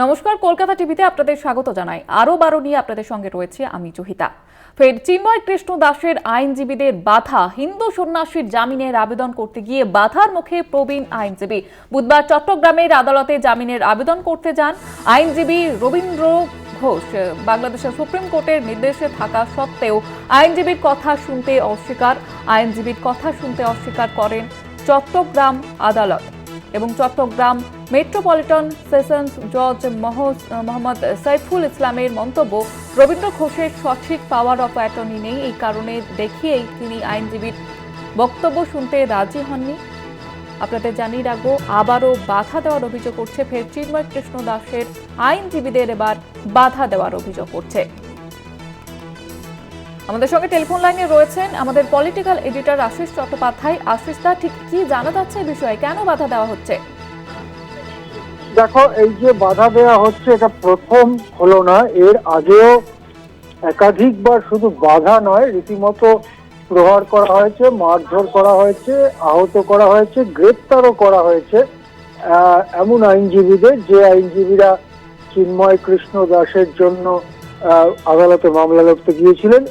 নমস্কার, কলকাতা টিভিতে আপনাদের স্বাগত জানাই। আরো 12 নিয়ে আপনাদের সঙ্গে রয়েছে আমি জহিতা। ফের চিন্ময় কৃষ্ণ দাসের আইনজীবীদের বাধা, হিন্দু সন্ন্যাসীর জামিনের আবেদন করতে গিয়ে বাধার মুখে প্রবীণ আইনজীবী। বুধবার চট্টগ্রামের আদালতে জামিনের আবেদন করতে যান আইনজীবী রবীন্দ্র ঘোষ। বাংলাদেশের সুপ্রিম কোর্টের নির্দেশে থাকা সত্ত্বেও আইনজীবীর কথা শুনতে অস্বীকার করেন চট্টগ্রাম আদালত এবং চট্টগ্রাম মেট্রোপলিটন সেশনস জজ মোহাম্মদ সাইফুল ইসলামের মন্তব্য, রবীন্দ্র ঘোষের সঠিক পাওয়ার অফ অ্যাটর্নি নেই, এই কারণে দেখিয়েই তিনি আইনজীবীর বক্তব্য শুনতে রাজি হননি। আপনাদের জানিয়ে রাখবো, আবারও বাধা দেওয়ার অভিযোগ করছে ফের চিন্ময় কৃষ্ণ দাসের আইনজীবীদের এবার বাধা দেওয়ার অভিযোগ করছে। আমাদের সঙ্গে টেলিফোন লাইনে রয়েছেন আমাদের পলিটিক্যাল এডিটর আশিস চট্টোপাধ্যায়। আশিস দা, ঠিক কি জানা যাচ্ছে এই বিষয়ে, কেন বাধা দেওয়া হচ্ছে? দেখো, এই যে বাধা দেওয়া হচ্ছে এটা প্রথম হলো না, এর আগেও একাধিকবার শুধু বাধা নয়, রীতিমতো প্রহার করা হয়েছে, মারধর করা হয়েছে, আহত করা হয়েছে, গ্রেপ্তারও করা হয়েছে এমন আইনজীবীদের, যে আইনজীবীরা চিন্ময় কৃষ্ণ দাসের জন্য আদালতে মামলা লড়তে গিয়েছিলেন।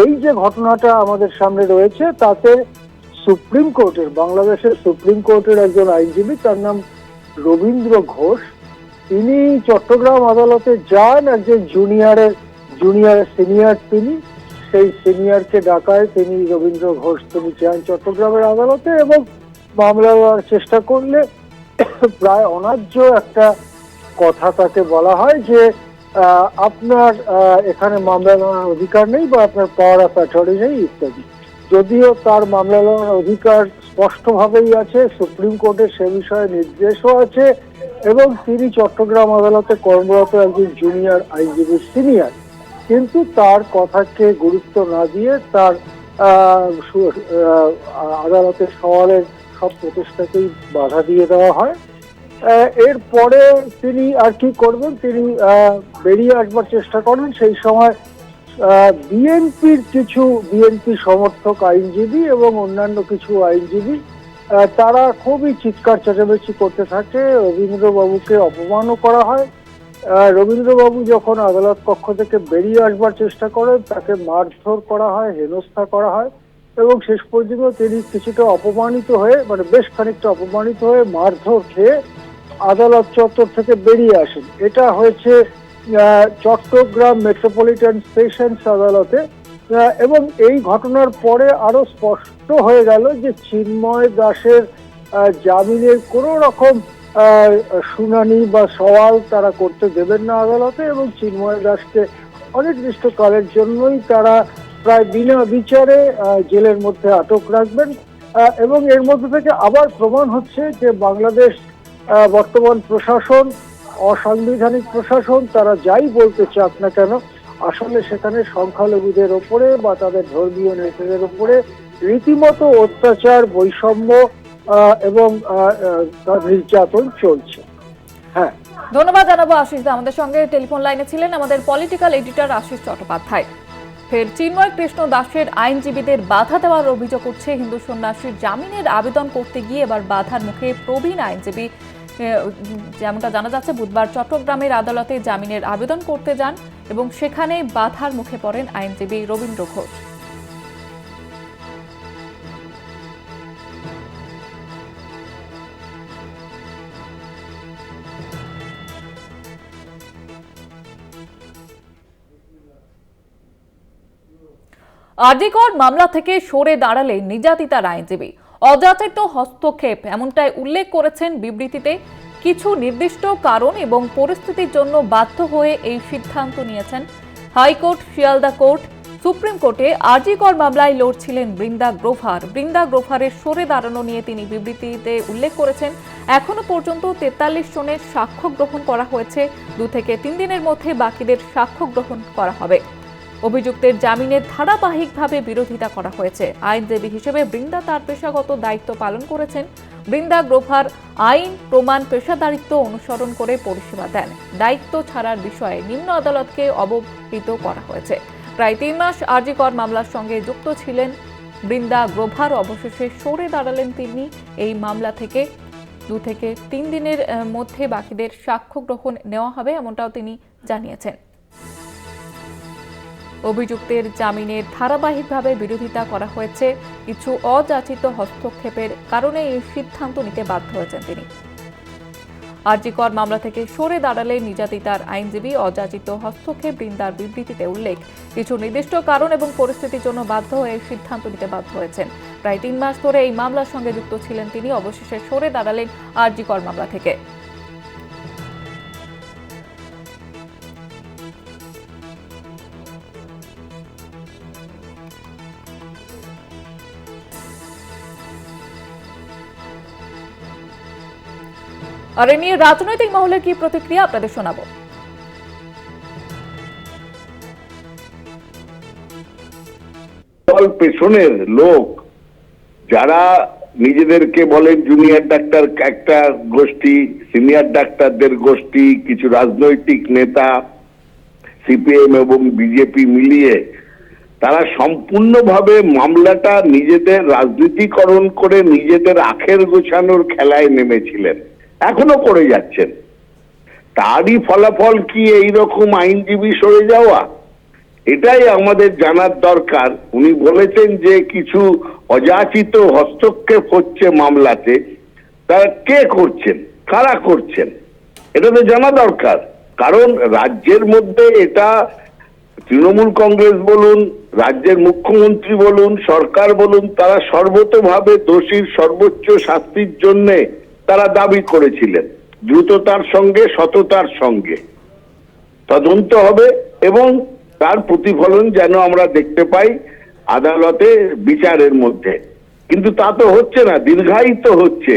এই যে ঘটনাটা আমাদের সামনে রয়েছে, তাতে সুপ্রিম কোর্টের, বাংলাদেশের সুপ্রিম কোর্টের একজন আইনজীবী, তার নাম রবীন্দ্র ঘোষ, তিনি চট্টগ্রাম আদালতে যান। একজন সিনিয়র, তিনি সেই সিনিয়রকে ডাকায় তিনি রবীন্দ্র ঘোষ তিনি যান চট্টগ্রামের আদালতে এবং মামলা লড়ার চেষ্টা করলে প্রায় অন্যায্য একটা কথা তাকে বলা হয় যে আপনার এখানে মামলা লড়ার অধিকার নেই বা আপনার পাওয়ার অফ অ্যাটর্নি নেই ইত্যাদি। যদিও তার মামলা লড়ার অধিকার স্পষ্টভাবেই আছে, সুপ্রিম কোর্টের সে বিষয়ে নির্দেশও আছে এবং তিনি চট্টগ্রাম আদালতে কর্মরত একজন জুনিয়র আইনজীবী সিনিয়র, কিন্তু তার কথাকে গুরুত্ব না দিয়ে তার আদালতের সওয়ালের সব প্রচেষ্টাকেই বাধা দিয়ে দেওয়া হয়। এরপরে তিনি আর কি করবেন, তিনি বেরিয়ে আসবার চেষ্টা করেন। সেই সময় বিএনপি সমর্থক আইনজীবী এবং অন্যান্য কিছু আইনজীবী তারা খুবই চিৎকার চেঁচামেচি করতে থাকে, রবীন্দ্রবাবুকে অপমানও করা হয়। রবীন্দ্রবাবু যখন আদালত কক্ষ থেকে বেরিয়ে আসবার চেষ্টা করেন, তাকে মারধর করা হয়, হেনস্থা করা হয় এবং শেষ পর্যন্ত তিনি কিছুটা অপমানিত হয়ে, মানে বেশ খানিকটা অপমানিত হয়ে মারধর খেয়ে আদালত চত্বর থেকে বেরিয়ে আসেন। এটা হয়েছে চট্টগ্রাম মেট্রোপলিটন সেশনস আদালতে এবং এই ঘটনার পরে আরো স্পষ্ট হয়ে গেল যে চিন্ময় দাসের জামিনের কোন রকম শুনানি বা সওয়াল তারা করতে দেবেন না আদালতে এবং চিন্ময় দাসকে অনির্দিষ্টকালের জন্যই তারা প্রায় বিনা বিচারে জেলের মধ্যে আটক রাখবেন। এবং এর মধ্যে থেকে আবার প্রমাণ হচ্ছে যে বাংলাদেশ বর্তমান প্রশাসন, অসাংবিধানিক প্রশাসন, তারা যাই বলতে চাক না কেন, আসলে সেখানে সংখ্যালঘুদের ওপরে বা তাদের ধর্মীয় নেতাদের ওপরে রীতিমতো অত্যাচার, বৈষম্য এবং নির্যাতন চলছে। হ্যাঁ, ধন্যবাদ জানাবো আশিস দা। আমাদের সঙ্গে টেলিফোন লাইনে ছিলেন আমাদের পলিটিক্যাল এডিটর আশিস চট্টোপাধ্যায়। ফের চিন্ময় কৃষ্ণ দাসের আইনজীবীদের বাধা দেওয়ার অভিযোগ উঠছে। হিন্দু সন্ন্যাসীর জামিনের আবেদন করতে গিয়ে এবার বাধার মুখে প্রবীণ আইনজীবী। যেমনটা জানা যাচ্ছে, বুধবার চট্টগ্রামের আদালতে জামিনের আবেদন করতে যান এবং সেখানে বাধার মুখে পড়েন আইনজীবী রবীন্দ্র ঘোষ। আরজিকর মামলা থেকে সরে দাঁড়ালে নির্যাতিতার আইনজীবী, অযাচিত হস্তক্ষেপ এমনটাই উল্লেখ করেছেন বিবৃতিতে। কিছু নির্দিষ্ট কারণ এবং পরিস্থিতির জন্য বাধ্য হয়ে এই সিদ্ধান্ত নিয়েছেন হাইকোর্ট, শিয়ালদা কোর্ট। সুপ্রিম কোর্টে আরজিকর মামলায় লড়ছিলেন বৃন্দা গ্রোভারের সরে দাঁড়ানো নিয়ে তিনি বিবৃতিতে উল্লেখ করেছেন, এখনো পর্যন্ত 43 জনের সাক্ষ্য গ্রহণ করা হয়েছে। 2 থেকে 3 দিনের মধ্যে বাকিদের সাক্ষ্য গ্রহণ করা হবে। অভিযুক্তের জামিনের ধারাবাহিকভাবে বিরোধিতা করা হয়েছে। আইনজীবী হিসেবে বৃন্দা তার পেশাগত দায়িত্ব পালন করেছেন। বৃন্দা গ্রোভার আইন, প্রমাণ, পেশাদারিত্ব অনুসরণ করে পরিষেবা দেন। দায়িত্ব ছাড়ার বিষয়ে নিম্ন আদালতকে অবহিত করা হয়েছে। প্রায় 3 মাস আরজিকর মামলার সঙ্গে যুক্ত ছিলেন বৃন্দা গ্রোভার। অবশেষে সরে দাঁড়ালেন তিনি এই মামলা থেকে। 2 থেকে 3 দিনের মধ্যে বাকিদের সাক্ষ্য গ্রহণ নেওয়া হবে, এমনটাও তিনি জানিয়েছেন। অভিযুক্তের জামিনের ধারাবাহিকভাবে বিরোধিতা করা হয়েছে। কিছু অযাচিত হস্তক্ষেপের কারণে এই সিদ্ধান্ত নিতে বাধ্য হয়েছেন তিনি। আরজিকর মামলা থেকে সরে দাঁড়ালে নির্যাতিতার আইনজীবী অযাচিত হস্তক্ষেপ বৃন্দার বিবৃতিতে উল্লেখ, কিছু নির্দিষ্ট কারণ এবং পরিস্থিতির জন্য বাধ্য হয়ে সিদ্ধান্ত নিতে বাধ্য হয়েছেন। প্রায় 3 মাস ধরে এই মামলার সঙ্গে যুক্ত ছিলেন তিনি। অবশেষে সরে দাঁড়ালেন আরজিকর মামলা থেকে। আর এ নিয়ে রাজনৈতিক মহলের কি প্রতিক্রিয়া আপনাদের শোনাবো। পেছনের লোক যারা নিজেদেরকে বলেন জুনিয়র ডাক্তার একটা গোষ্ঠী, সিনিয়র ডাক্তারদের গোষ্ঠী, কিছু রাজনৈতিক নেতা, সিপিএম এবং বিজেপি মিলিয়ে তারা সম্পূর্ণভাবে মামলাটা নিজেদের রাজনীতিকরণ করে নিজেদের আখের গোছানোর খেলায় নেমেছিলেন, এখনো করে যাচ্ছেন। তারই ফলাফল কি এইরকম আইনজীবী সরে যাওয়া? এটাই আমাদের জানার দরকার। উনি বলেছেন যে কিছু অযাচিত হস্তক্ষেপ হচ্ছে মামলাতে, তারা কে করছেন, কারা করছেন, এটা তো জানা দরকার। কারণ রাজ্যের মধ্যে এটা তৃণমূল কংগ্রেস বলুন, রাজ্যের মুখ্যমন্ত্রী বলুন, সরকার বলুন, তারা সর্বতোভাবে দোষীর সর্বোচ্চ শাস্তির জন্য তারা দাবি করেছিলেন। দ্রুততার সঙ্গে, সততার সঙ্গে তদন্ত হবে এবং তার প্রতিফলন যেন আমরা দেখতে পাই আদালতে বিচারের মধ্যে। কিন্তু তা তো হচ্ছে না, দীর্ঘায়িত হচ্ছে।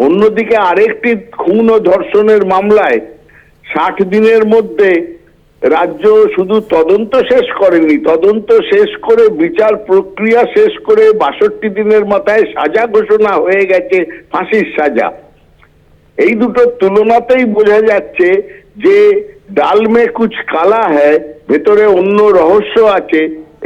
অন্যদিকে আরেকটি খুন ও ধর্ষণের মামলায় 60 দিনের মধ্যে রাজ্য শুধু তদন্ত শেষ করেনি, তদন্ত শেষ করে বিচার প্রক্রিয়া শেষ করে 62 দিনের মাথায় সাজা ঘোষণা হয়ে গেছে, ফাঁসির সাজা। এই দুটোর তুলনাতেই বোঝা যাচ্ছে যে ডাল মে কুছ কালা হ্যায়, ভেতরে অন্য রহস্য আছে।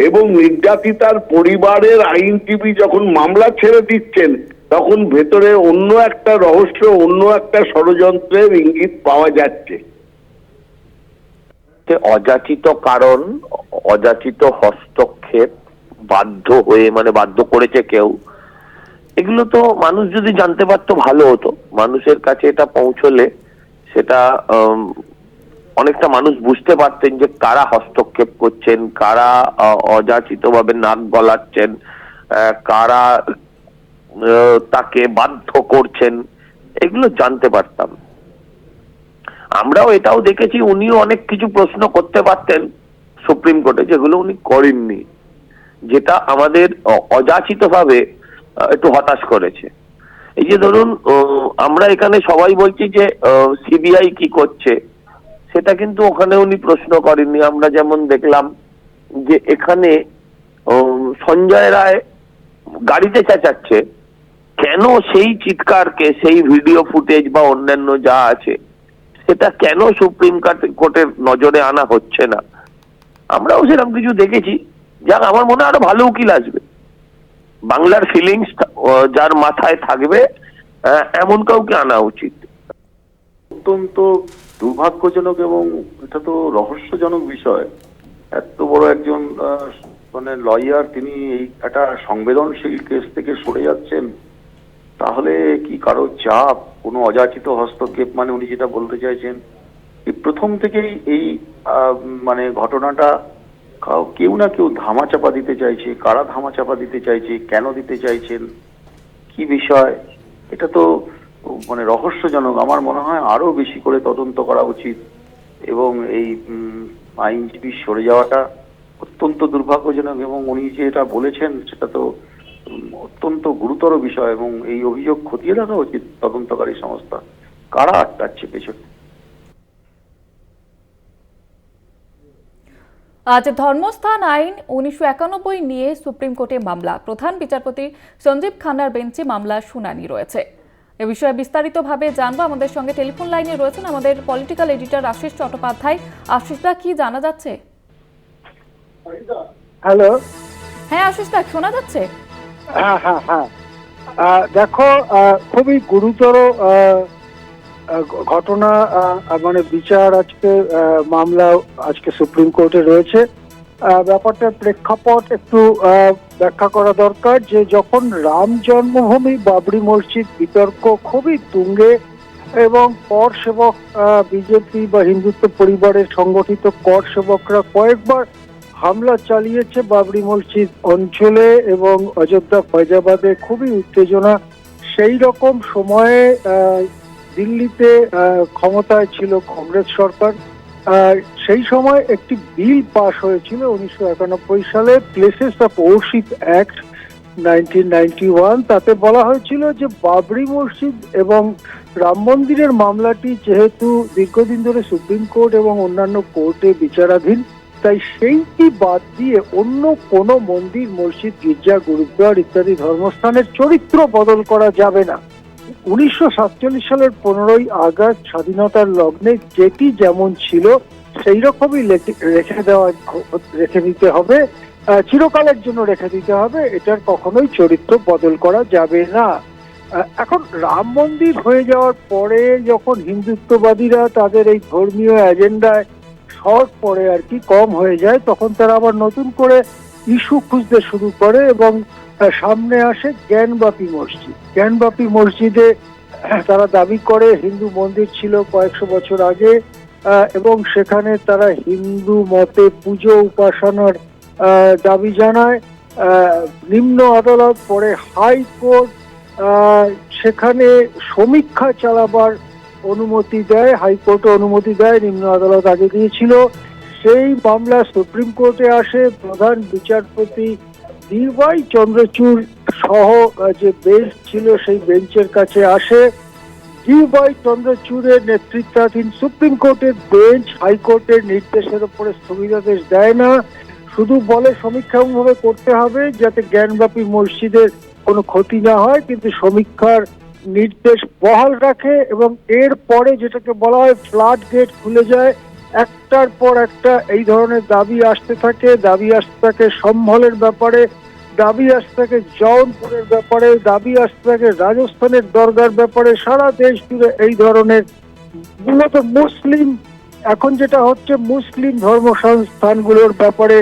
এবং নির্যাতিতার পরিবারের আইনজীবী যখন মামলা ছেড়ে দিচ্ছেন তখন ভেতরে অন্য একটা রহস্য, অন্য একটা ষড়যন্ত্রের ইঙ্গিত পাওয়া যাচ্ছে। অযাচিত কারণ, অযাচিত হস্তক্ষেপ, বাধ্য হয়ে মানে বাধ্য করেছে কেউ, এগুলো তো মানুষ যদি জানতে পারতো ভালো হতো। মানুষের কাছে এটা পৌঁছলে সেটা অনেকটা মানুষ বুঝতে পারতেন যে কারা হস্তক্ষেপ করছেন, কারা অযাচিত ভাবে নাক গলাচ্ছেন, কারা তাকে বাধ্য করছেন, এগুলো জানতে পারতাম। আমরাও এটাও দেখেছি উনিও অনেক কিছু প্রশ্ন করতে পারতেন সুপ্রিম কোর্টে, যেগুলো উনি করেননি, যেটা আমাদের অযাচিত ভাবে একটু হতাশ করেছে। এই যে ধরুন আমরা এখানে সবাই বলছি যে সিবিআই কি করছে, সেটা কিন্তু ওখানে উনি প্রশ্ন করেননি। আমরা যেমন দেখলাম যে এখানে সঞ্জয় রায় গাড়িতে চেঁচাচ্ছে, কেন সেই চিৎকারকে, সেই ভিডিও ফুটেজ বা অন্যান্য যা আছে সেটা কেন সুপ্রিম কোর্টের নজরে আনা হচ্ছে না? আমরাও সেরকম কিছু দেখেছি। যাক, আমার মনে হয় আরো ভালো উকিল আসবে, বাংলার ফিলিংস যার মাথায় থাকবে এমন কাউকে আনা উচিত। অত্যন্ত দুর্ভাগ্যজনক এবং এটা তো রহস্যজনক বিষয়। এত বড় একজন মানে লয়ার, তিনি এই একটা সংবেদনশীল কেস থেকে সরে যাচ্ছেন, তাহলে কি কারো চাপ, কোনো অযাচিত হস্তক্ষেপ? মানে উনি যেটা বলতে চাইছেন, এই প্রথম থেকেই এই মানে ঘটনাটা কেউ না কেউ ধামাচাপা দিতে চাইছে। কারা ধামাচাপা দিতে চাইছে, কেন দিতে চাইছেন, কি বিষয়, এটা তো মানে রহস্যজনক। আমার মনে হয় আরো বেশি করে তদন্ত করা উচিত এবং এই আইনজীবী সরে যাওয়াটা অত্যন্ত দুর্ভাগ্যজনক। এবং উনি যে এটা বলেছেন সেটা তো অত্যন্ত গুরুতর বিষয় এবং এই অভিযোগ খতিয়ে দেখা উচিত তদন্তকারী সংস্থা, কারা আটকাচ্ছে পেছনে। আজ ধর্মস্থান আইন 1991 নিয়ে সুপ্রিম কোর্টে মামলা। প্রধান বিচারপতি সঞ্জীব খান্নার বেঞ্চে মামলার শুনানি রয়েছে। এ বিষয়ে বিস্তারিতভাবে জানবো। আমাদের সঙ্গে টেলিফোন লাইনে রয়েছেন আমাদের পলিটিক্যাল এডিটর আশিস চট্টোপাধ্যায়। আশিসদা, কি জানা যাচ্ছে? হ্যালো। হ্যাঁ আশিসদা, শোনা যাচ্ছে? হ্যাঁ হ্যাঁ হ্যাঁ, দেখো, খুবই গুরুতর ঘটনা, মানে বিচার আজকে, মামলা আজকে সুপ্রিম কোর্টে রয়েছে। ব্যাপারটার প্রেক্ষাপট একটু ব্যাখ্যা করা দরকার, যে যখন রাম জন্মভূমি বাবরি মসজিদ বিতর্ক খুবই তুঙ্গে এবং কর সেবক, বিজেপি বা হিন্দুত্ব পরিবারের সংগঠিত কর সেবকরা কয়েকবার হামলা চালিয়েছে বাবরি মসজিদ অঞ্চলে এবং অযোধ্যা ফয়জাবাদে খুবই উত্তেজনা। সেই রকম সময়ে দিল্লিতে ক্ষমতায় ছিল কংগ্রেস সরকার। সেই সময় একটি বিল পাশ হয়েছিল 1991 সালে, প্লেসেস অফ ওরশিপ অ্যাক্ট 1991। তাতে বলা হয়েছিল যে বাবরি মসজিদ এবং রাম মন্দিরের মামলাটি যেহেতু দীর্ঘদিন ধরে সুপ্রিম কোর্ট এবং অন্যান্য কোর্টে বিচারাধীন, তাই সেইটি বাদ দিয়ে অন্য কোনো মন্দির, মসজিদ, গির্জা, গুরুদ্বার ইত্যাদি ধর্মস্থানের চরিত্র বদল করা যাবে না। 1947 সালের 15ই আগস্ট স্বাধীনতার লগ্নে যেটি যেমন ছিল সেই রকমই রেখে দিতে হবে, চিরকালের জন্য রেখে দিতে হবে। এটার কখনোই চরিত্র বদল করা যাবে না। এখন রাম মন্দির হয়ে যাওয়ার পরে যখন হিন্দুত্ববাদীরা তাদের এই ধর্মীয় এজেন্ডায় শর্ট পড়ে আর কি, কম হয়ে যায়, তখন তারা আবার নতুন করে ইস্যু খুঁজতে শুরু করে এবং সামনে আসে জ্ঞানবাপী মসজিদ। জ্ঞানবাপী মসজিদে তারা দাবি করে হিন্দু মন্দির ছিল কয়েকশো বছর আগে এবং সেখানে তারা হিন্দু মতে পুজো উপাসনার দাবি জানায়। নিম্ন আদালত, পরে হাইকোর্ট সেখানে সমীক্ষা চালাবার অনুমতি দেয়, হাইকোর্টে অনুমতি দেয়, নিম্ন আদালত আগে দিয়েছিল। সেই মামলা সুপ্রিম কোর্টে আসে, প্রধান বিচারপতি DY চন্দ্রচূড় সহ যে বেঞ্চ ছিল সেই বেঞ্চের কাছে আসে। DY চন্দ্রচূড়ের নেতৃত্বাধীন সুপ্রিম কোর্টের বেঞ্চ হাইকোর্টের নির্দেশের উপরে স্থগিতাদেশ দেয় না, শুধু বলে সমীক্ষামূলকভাবে করতে হবে যাতে জ্ঞানব্যাপী মসজিদের কোনো ক্ষতি না হয়, কিন্তু সমীক্ষার নির্দেশ বহাল রাখে। এবং এর পরে যেটাকে বলা হয় ফ্লাড গেট খুলে যায়, একটার পর একটা এই ধরনের দাবি আসতে থাকে সম্ভলের ব্যাপারে, দাবি আসতে থাকে জৌনপুরের ব্যাপারে, দাবি আসতে থাকে রাজস্থানের দরগার ব্যাপারে। সারা দেশ জুড়ে এই ধরনের মূলত মুসলিম, এখন যেটা হচ্ছে মুসলিম ধর্মস্থানগুলোর ব্যাপারে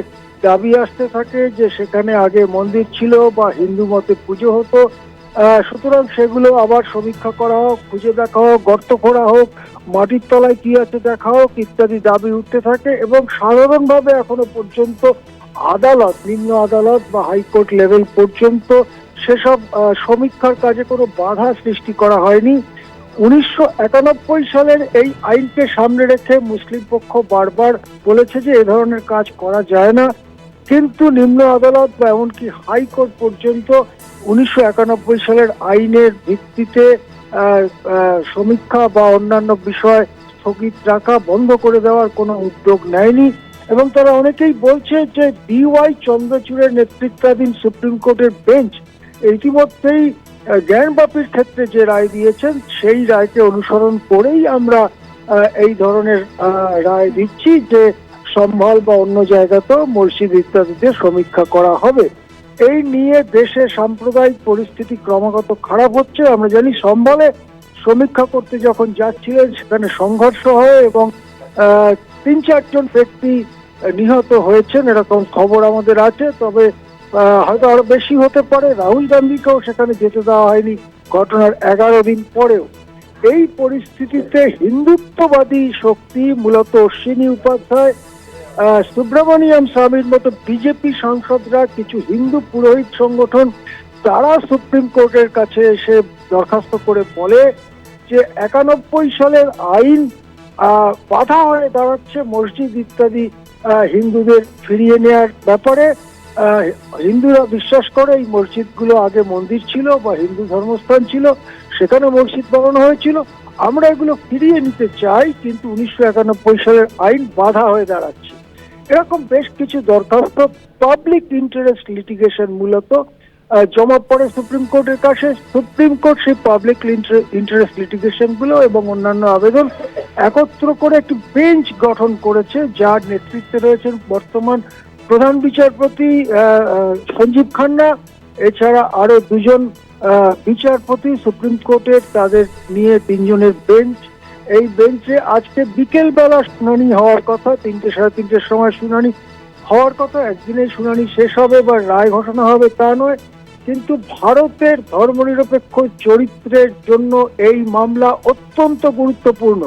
দাবি আসতে থাকে যে সেখানে আগে মন্দির ছিল বা হিন্দু মতে পুজো হতো, সুতরাং সেগুলো আবার সমীক্ষা করা হোক, খুঁজে দেখা হোক, গর্ত খোঁড়া হোক, মাটির তলায় কি আছে দেখা হোক ইত্যাদি দাবি উঠতে থাকে। এবং সাধারণভাবে এখনো পর্যন্ত আদালত, নিম্ন আদালত বা হাইকোর্ট লেভেল পর্যন্ত সেসব সমীক্ষার কাজে কোনো বাধা সৃষ্টি করা হয়নি। 1991 সালের এই আইনকে সামনে রেখে মুসলিম পক্ষ বারবার বলেছে যে এ ধরনের কাজ করা যায় না, কিন্তু নিম্ন আদালত বা এমনকি হাইকোর্ট পর্যন্ত 1991 সালের আইনের ভিত্তিতে সমীক্ষা বা অন্যান্য বিষয় স্থগিত রাখা, বন্ধ করে দেওয়ার কোনো উদ্যোগ নেয়নি। এবং তারা অনেকেই বলছে যে DY চন্দ্রচূড়ের নেতৃত্বাধীন সুপ্রিম কোর্টের বেঞ্চ ইতিমধ্যেই জ্ঞানব্যাপীর ক্ষেত্রে যে রায় দিয়েছেন সেই রায়কে অনুসরণ করেই আমরা এই ধরনের রায় দিচ্ছি যে সম্ভল বা অন্য জায়গাতেও মসজিদ ইত্যাদিতে সমীক্ষা করা হবে। এই নিয়ে দেশে সাম্প্রদায়িক পরিস্থিতি ক্রমাগত খারাপ হচ্ছে। আমরা জানি সম্ভলে সমীক্ষা করতে যখন যাচ্ছিলেন সেখানে সংঘর্ষ হয় এবং 3-4 জন ব্যক্তি নিহত হয়েছেন, এরকম খবর আমাদের আছে। তবে হয়তো আরো বেশি হতে পারে। রাহুল গান্ধীকেও সেখানে যেতে দেওয়া হয়নি ঘটনার 11 দিন পরেও। এই পরিস্থিতিতে হিন্দুত্ববাদী শক্তি, মূলত অশ্বিনী উপাধ্যায়, সুব্রমণিয়াম স্বামীর মতো বিজেপি সাংসদরা, কিছু হিন্দু পুরোহিত সংগঠন, তারা সুপ্রিম কোর্টের কাছে এসে দরখাস্ত করে বলে যে 91 সালের আইন বাধা হয়ে দাঁড়াচ্ছে মসজিদ ইত্যাদি হিন্দুদের ফিরিয়ে নেওয়ার ব্যাপারে। হিন্দুরা বিশ্বাস করে এই মসজিদগুলো আগে মন্দির ছিল বা হিন্দু ধর্মস্থান ছিল, সেখানে মসজিদ বানানো হয়েছিল, আমরা এগুলো ফিরিয়ে নিতে চাই, কিন্তু 1991 সালের আইন বাধা হয়ে দাঁড়াচ্ছে। এরকম বেশ কিছু দরখাস্ত পাবলিক ইন্টারেস্ট লিটিগেশন মূলত জমা পড়ে সুপ্রিম কোর্টের কাছে। সুপ্রিম কোর্ট সেই পাবলিক ইন্টারেস্ট লিটিগেশন গুলো এবং অন্যান্য আবেদন একত্র করে একটি বেঞ্চ গঠন করেছে, যার নেতৃত্বে রয়েছেন বর্তমান প্রধান বিচারপতি সঞ্জীব খান্না, এছাড়া আরো 2জন বিচারপতি সুপ্রিম কোর্টের তাদের নিয়ে 3 জনের বেঞ্চ, এই বেঞ্চে আজকে বিকেল বেলা শুনানি হওয়ার কথা, 3টে সাড়ে 3টের সময় শুনানি হওয়ার কথা। একদিনেই শুনানি শেষ হবে বা রায় ঘোষণা হবে তা নয়, কিন্তু ভারতের ধর্মনিরপেক্ষ চরিত্রের জন্য এই মামলা অত্যন্ত গুরুত্বপূর্ণ।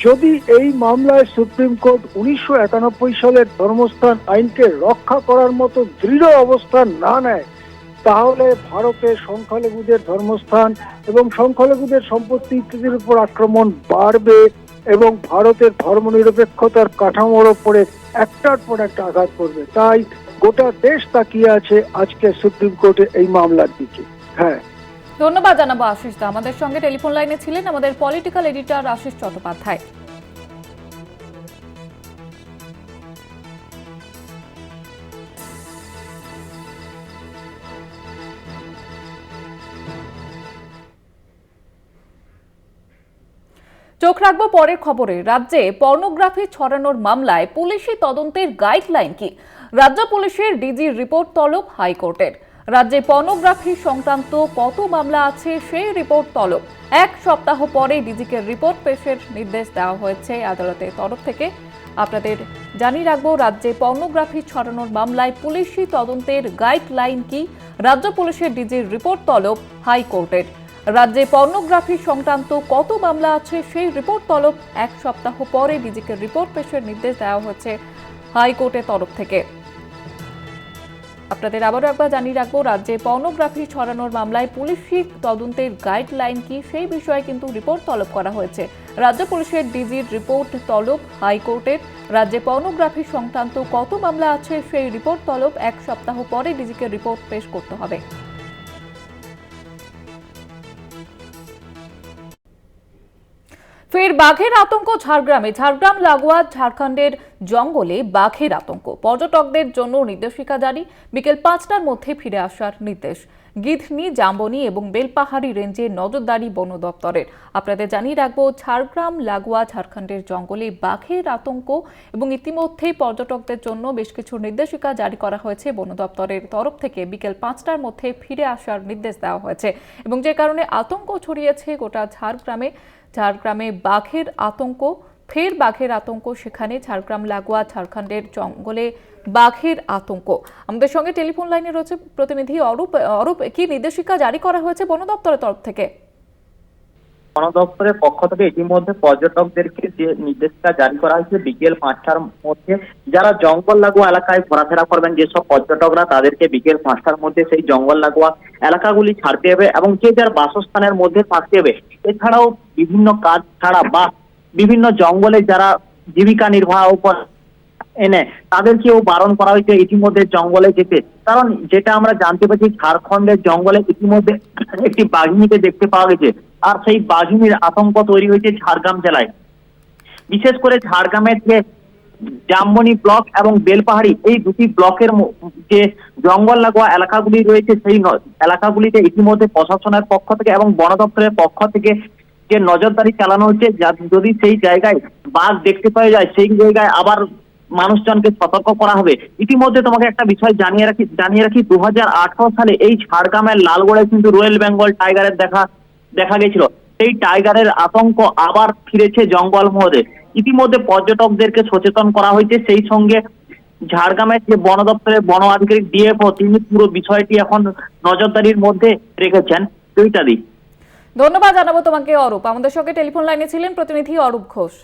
যদি এই মামলায় সুপ্রিম কোর্ট 1991 সালের ধর্মস্থান আইনকে রক্ষা করার মতো দৃঢ় অবস্থান না নেয়, তাহলে ভারতের সংখ্যালঘুদের ধর্মস্থান এবং সংখ্যালঘুদের সম্পত্তি ইত্যাদির উপর আক্রমণ বাড়বে এবং ভারতের ধর্মনিরপেক্ষতার কাঠামোর ওপরে একটার পর একটা আঘাত করবে। তাই গোটা দেশ তাকিয়ে আছে আজকে সুপ্রিম কোর্টে এই মামলার দিকে। হ্যাঁ, ধন্যবাদ জানাবো আশিস দা। আমাদের সঙ্গে টেলিফোন লাইনে ছিলেন আমাদের পলিটিক্যাল এডিটর আশিস চট্টোপাধ্যায়। চোখ রাখবো পরের খবরে। রাজ্যে পর্নোগ্রাফি ছড়ানোর মামলায় পুলিশি তদন্তের গাইডলাইন কি? রাজ্য পুলিশের ডিজির রিপোর্ট তলব হাইকোর্টের। রাজ্যে পর্নোগ্রাফি সংক্রান্ত কত মামলা আছে সেই রিপোর্ট তলব। 1 সপ্তাহ পরে ডিজিকে রিপোর্ট পেশের নির্দেশ দেওয়া হয়েছে আদালতের তরফ থেকে। আপনাদের জানিয়ে রাখবো, রাজ্যে পর্নোগ্রাফি ছড়ানোর মামলায় পুলিশি তদন্তের গাইডলাইন কি? রাজ্য পুলিশের ডিজির রিপোর্ট তলব হাইকোর্টের। রাজ্যে পর্নোগ্রাফি সংক্রান্ত কত মামলা আছে সেই রিপোর্ট তলব। 1 সপ্তাহ পরে ডিজিকে রিপোর্ট পেশের নির্দেশ দেওয়া হয়েছে হাইকোর্টের তরফ থেকে। আপনাদের আবারও একবার জানিয়ে রাখবো, রাজ্যে পর্নোগ্রাফি ছড়ানোর মামলায় পুলিশি তদন্তের গাইডলাইন কি সেই বিষয়ে কিন্তু রিপোর্ট তলব করা হয়েছে। রাজ্য পুলিশের ডিজির রিপোর্ট তলব হাইকোর্টের। রাজ্যে পর্নোগ্রাফি সংক্রান্ত কত মামলা আছে সেই রিপোর্ট তলব। 1 সপ্তাহ পরে ডিজিকে রিপোর্ট পেশ করতে হবে। ফের বাঘের আতঙ্ক ঝাড়গ্রামে। ঝাড়গ্রাম লাগোয়া ঝাড়খণ্ডের জঙ্গলে বাঘের আতঙ্ক। পর্যটকদের জন্য নির্দেশিকা জারি, বিকেল 5টার মধ্যে ফিরে আসার নির্দেশ। গিধনি, জাম্বনি এবং বেলপাহাড়ি রেঞ্জে নজরদারি বন দপ্তরের। আপনাদের জানিয়ে রাখবো, ঝাড়গ্রাম লাগোয়া ঝাড়খণ্ডের জঙ্গলে বাঘের আতঙ্ক এবং ইতিমধ্যেই পর্যটকদের জন্য বেশ কিছু নির্দেশিকা জারি করা হয়েছে বন দপ্তরের তরফ থেকে। বিকেল 5টার মধ্যে ফিরে আসার নির্দেশ দেওয়া হয়েছে এবং যে কারণে আতঙ্ক ছড়িয়েছে গোটা ঝাড়গ্রামে বাঘের আতঙ্ক। ফের বাঘের আতঙ্ক সেখানে ঝাড়গ্রাম লাগোয়া ঝাড়খণ্ডের জঙ্গলে বাঘের আতঙ্ক। আমাদের সঙ্গে টেলিফোন লাইনে রয়েছে প্রতিনিধি অরূপ। অরূপ, কি নির্দেশিকা জারি করা হয়েছে বন দপ্তরের তরফ থেকে? বন দপ্তরের পক্ষ থেকে ইতিমধ্যে পর্যটকদেরকে যে নির্দেশিকা জারি করা হয়েছে, বিকেল 5টার মধ্যে যারা জঙ্গল লাগোয়া এলাকায় ঘোরাফেরা করবেন, যেসব পর্যটকরা, তাদেরকে বিকেল 5টার মধ্যে সেই জঙ্গল লাগোয়া এলাকাগুলি ছাড়তে হবে এবং যে যার বাসস্থানের মধ্যে থাকতে হবে। এছাড়াও বিভিন্ন কাজ ছাড়া বা বিভিন্ন জঙ্গলে যারা জীবিকা নির্বাহ উপর এনে তাদেরকেও বারণ করা হয়েছে ইতিমধ্যে জঙ্গলে যেতে। কারণ যেটা আমরা জানতে পারছি, ঝাড়খণ্ডের জঙ্গলে ইতিমধ্যে একটি বাঘিনীকে দেখতে পাওয়া গেছে, আর সেই বাঘিনীর আতঙ্ক তৈরি হয়েছে ঝাড়গ্রাম জেলায়। বিশেষ করে ঝাড়গ্রামের যে জাম্বনি ব্লক এবং বেলপাহাড়ি, এই দুটি ব্লকের যে জঙ্গল লাগোয়া এলাকাগুলি রয়েছে, সেই এলাকাগুলিতে ইতিমধ্যে প্রশাসনের পক্ষ থেকে এবং বন দপ্তরের পক্ষ থেকে যে নজরদারি চালানো হচ্ছে, যদি সেই জায়গায় বাঘ দেখতে পাওয়া যায়, সেই জায়গায় আবার মানুষজনকে সতর্ক করা হবে। ইতিমধ্যে তোমাকে একটা বিষয় জানিয়ে রাখি 2018 সালে এই ঝাড়গ্রামের লালগড়ে কিন্তু রয়্যাল বেঙ্গল টাইগারের দেখা গেছিল। সেই টাইগারের আতঙ্ক আবার ফিরেছে জঙ্গল মহলে। ইতিমধ্যে পর্যটকদেরকে সচেতন করা হয়েছে। সেই সঙ্গে ঝাড়গ্রামের যে বন দপ্তরের বন আধিকারিক ডিএফও, তিনি পুরো বিষয়টি এখন নজরদারির মধ্যে রেখেছেন। চৈতালি, ধন্যবাদ জানাবো তোমাকে অরূপ। আমাদের সঙ্গে টেলিফোন লাইনে ছিলেন প্রতিনিধি অরূপ ঘোষ।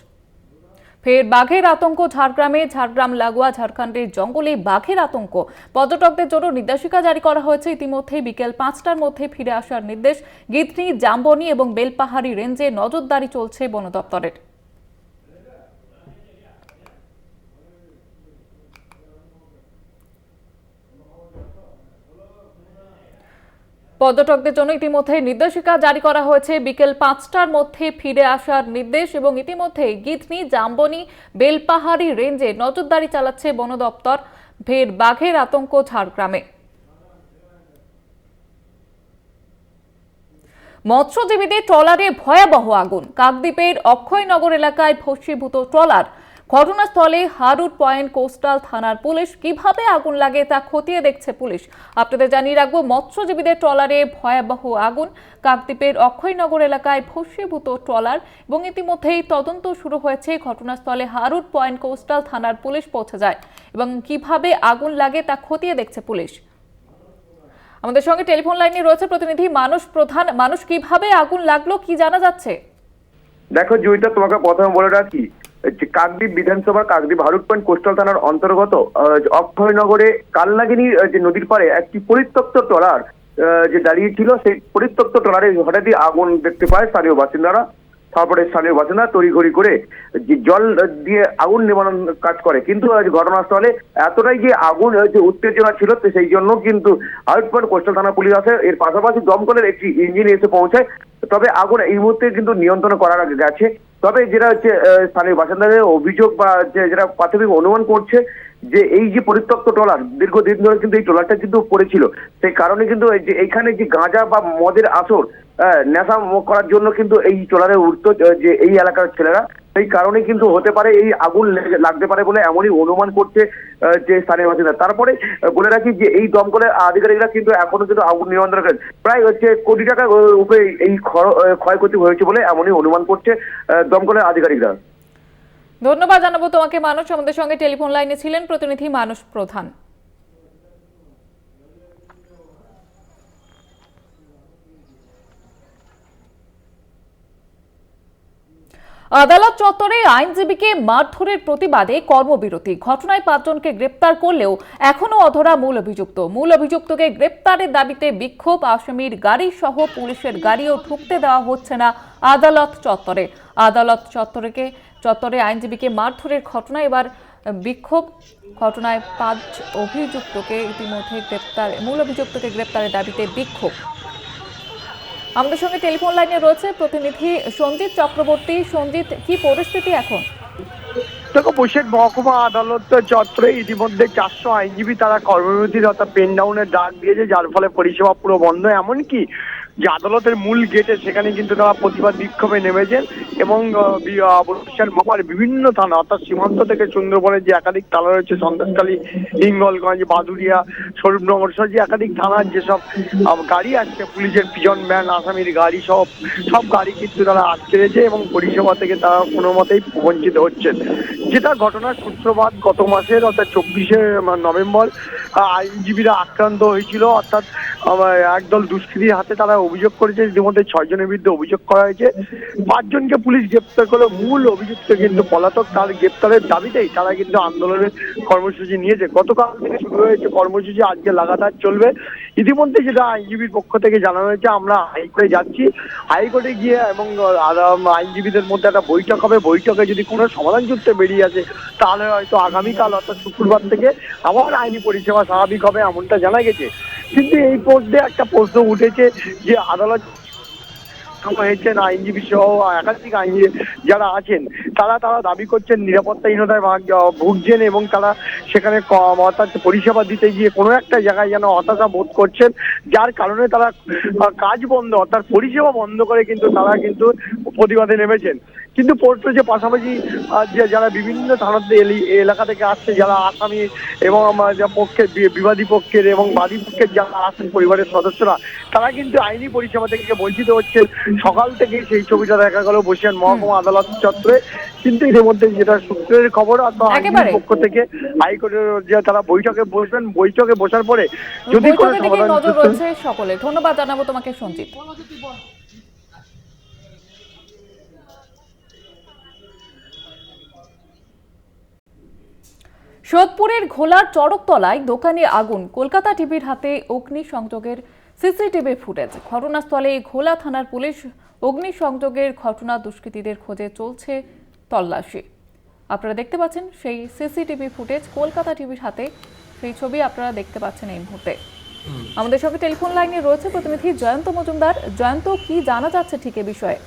ফের বাঘের আতঙ্ক ঝাড়গ্রামে। ঝাড়গ্রাম লাগোয়া ঝাড়খণ্ডের জঙ্গলে বাঘের আতঙ্ক। পর্যটকদের জন্য নির্দেশিকা জারি করা হয়েছে ইতিমধ্যেই। বিকেল 5টার মধ্যে ফিরে আসার নির্দেশ। গিধনি, জাম্বনি এবং বেলপাহাড়ি রেঞ্জে নজরদারি চলছে বন দপ্তরের। পর্যটকদের জন্য ইতিমধ্যে নির্দেশিকা জারি করা হয়েছে। বিকেল 5টার মধ্যে ফিরে আসার নির্দেশ এবং ইতিমধ্যে গিধনি, জাম্বনি, বেলপাহাড়ি রেঞ্জে নজরদারি চালাচ্ছে বন দপ্তর। ফের বাঘের আতঙ্ক ঝাড়গ্রামে। মৎস্যজীবীদের ট্রলারে ভয়াবহ আগুন। কাকদ্বীপের অক্ষয়নগর এলাকায় ভস্মীভূত ট্রলার। ঘটনাস্থলে হারুট পয়েন্ট কোস্টাল থানার পুলিশ। কিভাবে আগুন লাগে তা খতিয়ে দেখছে পুলিশ। আপনাদের জানিয়ে রাখবো, মৎস্যজীবীদের ট্রলারে ভয়াবহ আগুন। কাকদ্বীপের অক্ষয়নগর এলাকায় ভস্মীভূত ট্রলার এবং ইতিমধ্যেই তদন্ত শুরু হয়েছে। ঘটনাস্থলে হারুট পয়েন্ট কোস্টাল থানার পুলিশ পৌঁছে যায় এবং কিভাবে আগুন লাগে তা খতিয়ে দেখছে পুলিশ। আমাদের সঙ্গে টেলিফোন লাইনে রয়েছে প্রতিনিধি মানুষ প্রধান। মানুষ, কিভাবে আগুন লাগলো, কি জানা যাচ্ছে? দেখো জয়িতা, তোমাকে প্রথমে বলে রাখি, কাকদ্বীপ বিধানসভার কাকদ্বীপ হারুট পয়েন্ট কোস্টাল থানার অন্তর্গত অক্ষয়নগরে কালনাগিনী যে নদীর পাড়ে একটি পরিত্যক্ত ট্রলার যে দাঁড়িয়ে ছিল, সেই পরিত্যক্ত ট্রলারে হঠাৎই আগুন দেখতে পায় স্থানীয় বাসিন্দারা। তারপরে স্থানীয় বাসিন্দা তড়িঘড়ি করে যে জল দিয়ে আগুন নিবারণ কাজ করে, কিন্তু ঘটনাস্থলে এতটাই যে আগুন যে উত্তেজনা ছিল, তো সেই জন্য কিন্তু হারুট পয়েন্ট কোস্টাল থানা পুলিশ আসে। এর পাশাপাশি দমকলের একটি ইঞ্জিন এসে পৌঁছায়। তবে আগুন এই মুহূর্তে কিন্তু নিয়ন্ত্রণ করার গেছে। তবে যেটা হচ্ছে স্থানীয় বাসিন্দাদের অভিযোগ বা যেটা প্রাথমিক অনুমান করছে, যে এই যে পরিত্যক্ত ট্রলার দীর্ঘদিন ধরে কিন্তু এই ট্রলারটা কিন্তু পড়েছিল, সেই কারণে কিন্তু এইখানে যে গাঁজা বা মদের আসর নেশা করার জন্য কিন্তু এই ট্রলারে উঠতো যে এই এলাকার ছেলেরা, সেই কারণে কিন্তু হতে পারে এই আগুন লাগতে পারে বলে এমনই অনুমান করছে যে স্থানীয় বাসিন্দা। তারপরে বলে রাখি যে এই দমকলের আধিকারিকরা কিন্তু এখনো কিন্তু আগুন নিয়ন্ত্রণ করেন। প্রায় কোটি টাকা উপরে এই ক্ষয়ক্ষতি হয়েছে বলে এমনই অনুমান করছে দমকলের আধিকারিকরা। ধন্যবাদ জানাবো তোমাকে মানুষ। আমাদের সঙ্গে টেলিফোন লাইনে ছিলেন প্রতিনিধি মানুষ প্রধান। আদালত চত্বরে আইনজীবীকে মারধরের প্রতিবাদে কর্মবিরতি। ঘটনায় 5 জনকে গ্রেপ্তার করলেও এখনো অধরা মূল অভিযুক্ত। মূল অভিযুক্তকে গ্রেপ্তারের দাবিতে বিক্ষোভ। আসামির গাড়ি সহ পুলিশের গাড়িও ঢুকতে দেওয়া হচ্ছে না আদালত চত্বরে। আদালত চত্বরে আইনজীবীকে মারধরের ঘটনা এবার বিক্ষোভ। ঘটনায় 5 অভিযুক্তকে ইতিমধ্যে মূল অভিযুক্তকে গ্রেপ্তারের দাবিতে বিক্ষোভ। আমাদের সঙ্গে টেলিফোন লাইনে রয়েছে প্রতিনিধি সঞ্জিত চক্রবর্তী। সঞ্জিত, কি পরিস্থিতি এখন? দেখো, বৈশাখ মহকুমা আদালত চত্বরে ইতিমধ্যে 400 আইনজীবী তারা কর্মবিরতির অর্থাৎ পেন ডাউনের ডাক দিয়েছে, যার ফলে পরিষেবা পুরো বন্ধ। এমনকি যে আদালতের মূল গেটে সেখানে কিন্তু তারা প্রতিবাদ বিক্ষোভে নেমেছেন এবং বরিশাল মহকুমার বিভিন্ন থানা অর্থাৎ সীমান্ত থেকে সুন্দরবনের যে একাধিক থানা রয়েছে, সন্দেশখালী, হিঙ্গলগঞ্জ, বাদুড়িয়া, স্বরূপনগর সহ যে একাধিক থানার যেসব গাড়ি আসছে, পুলিশের পিজন ভ্যান, আসামির গাড়ি সব গাড়ি কিন্তু তারা আটকে রয়েছে এবং পরিষেবা থেকে তারা কোনো মতেই বঞ্চিত হচ্ছেন। যেটা ঘটনার সূত্রপাত গত মাসের অর্থাৎ 24শে নভেম্বর আইনজীবীরা আক্রান্ত হয়েছিল, অর্থাৎ একদল দুষ্কৃতীর হাতে। তারা অভিযোগ করেছে, ইতিমধ্যে 6 জনের বিরুদ্ধে অভিযোগ করা হয়েছে। 5 জনকে পুলিশ গ্রেপ্তার করলো। মূল অভিযুক্ত কিন্তু পলাতক। তার গ্রেপ্তারের দাবিতেই তারা কিন্তু আন্দোলনের কর্মসূচি নিয়েছে। গতকাল থেকে শুরু হয়েছে কর্মসূচি, আজকে লাগাতার চলবে। ইতিমধ্যে যেটা আইনজীবীর পক্ষ থেকে জানানো হয়েছে, আমরা হাইকোর্টে যাচ্ছি, হাইকোর্টে গিয়ে এবং আইনজীবীদের মধ্যে একটা বৈঠক হবে। বৈঠকে যদি কোনো সমাধান সূত্রে বেরিয়ে আসে, তাহলে হয়তো আগামীকাল অর্থাৎ শুক্রবার থেকে আবার আইনি পরিষেবা স্বাভাবিক হবে, এমনটা জানা গেছে। কিন্তু এই মধ্যে একটা প্রশ্ন উঠেছে যে আদালত হয়েছেন আইনজীবী সহ একাধিক আইনজীবী যারা আছেন, তারা দাবি করছেন নিরাপত্তাহীনতায় ভুগছেন এবং তারা সেখানে অর্থাৎ পরিষেবা দিতে গিয়ে কোনো একটা জায়গায় যেন হতাশা বোধ করছেন, যার কারণে তারা কাজ বন্ধ অর্থাৎ পরিষেবা বন্ধ করে কিন্তু তারা কিন্তু প্রতিবাদে নেমেছেন। কিন্তু পড়তো যে পাশাপাশি যারা বিভিন্ন থানাতে এলাকা থেকে আসছে, যারা আসামি এবং পক্ষের বিবাদী পক্ষের এবং বাদী পক্ষের যারা আছেন পরিবারের সদস্যরা, তারা কিন্তু আইনি পরিষেবা থেকে বঞ্চিত হচ্ছেন। সকাল থেকে সেই ছবিটা দেখা গেল বরিশাল মহকুমা আদালত চত্বরে। কিন্তু এর মধ্যে যেটা সূত্রের খবর, আইনের পক্ষ থেকে হাইকোর্টের যে তারা বৈঠকে বসবেন, বৈঠকে বসার পরে যদি কোনো সমাধান নজর রয়েছে সকলে। ধন্যবাদ জানাবো তোমাকে সঞ্জিত। সোদপুরের ঘোলার চড়কতলায় দোকানে আগুন। কলকাতা টিভির হাতে অগ্নিসংযোগের সিসিটিভি ফুটেজ। ঘটনাস্থলে ঘোলা থানার পুলিশ। অগ্নিসংযোগের ঘটনা দুষ্কৃতীদের খোঁজে চলছে তল্লাশি। আপনারা দেখতে পাচ্ছেন সেই সিসিটিভি ফুটেজ, কলকাতা টিভির হাতে সেই ছবি আপনারা দেখতে পাচ্ছেন এই মুহূর্তে। আমাদের সঙ্গে টেলিফোন লাইনে রয়েছে প্রতিনিধি জয়ন্ত মজুমদার। জয়ন্ত, কি জানা যাচ্ছে ঠিক এ বিষয়ে?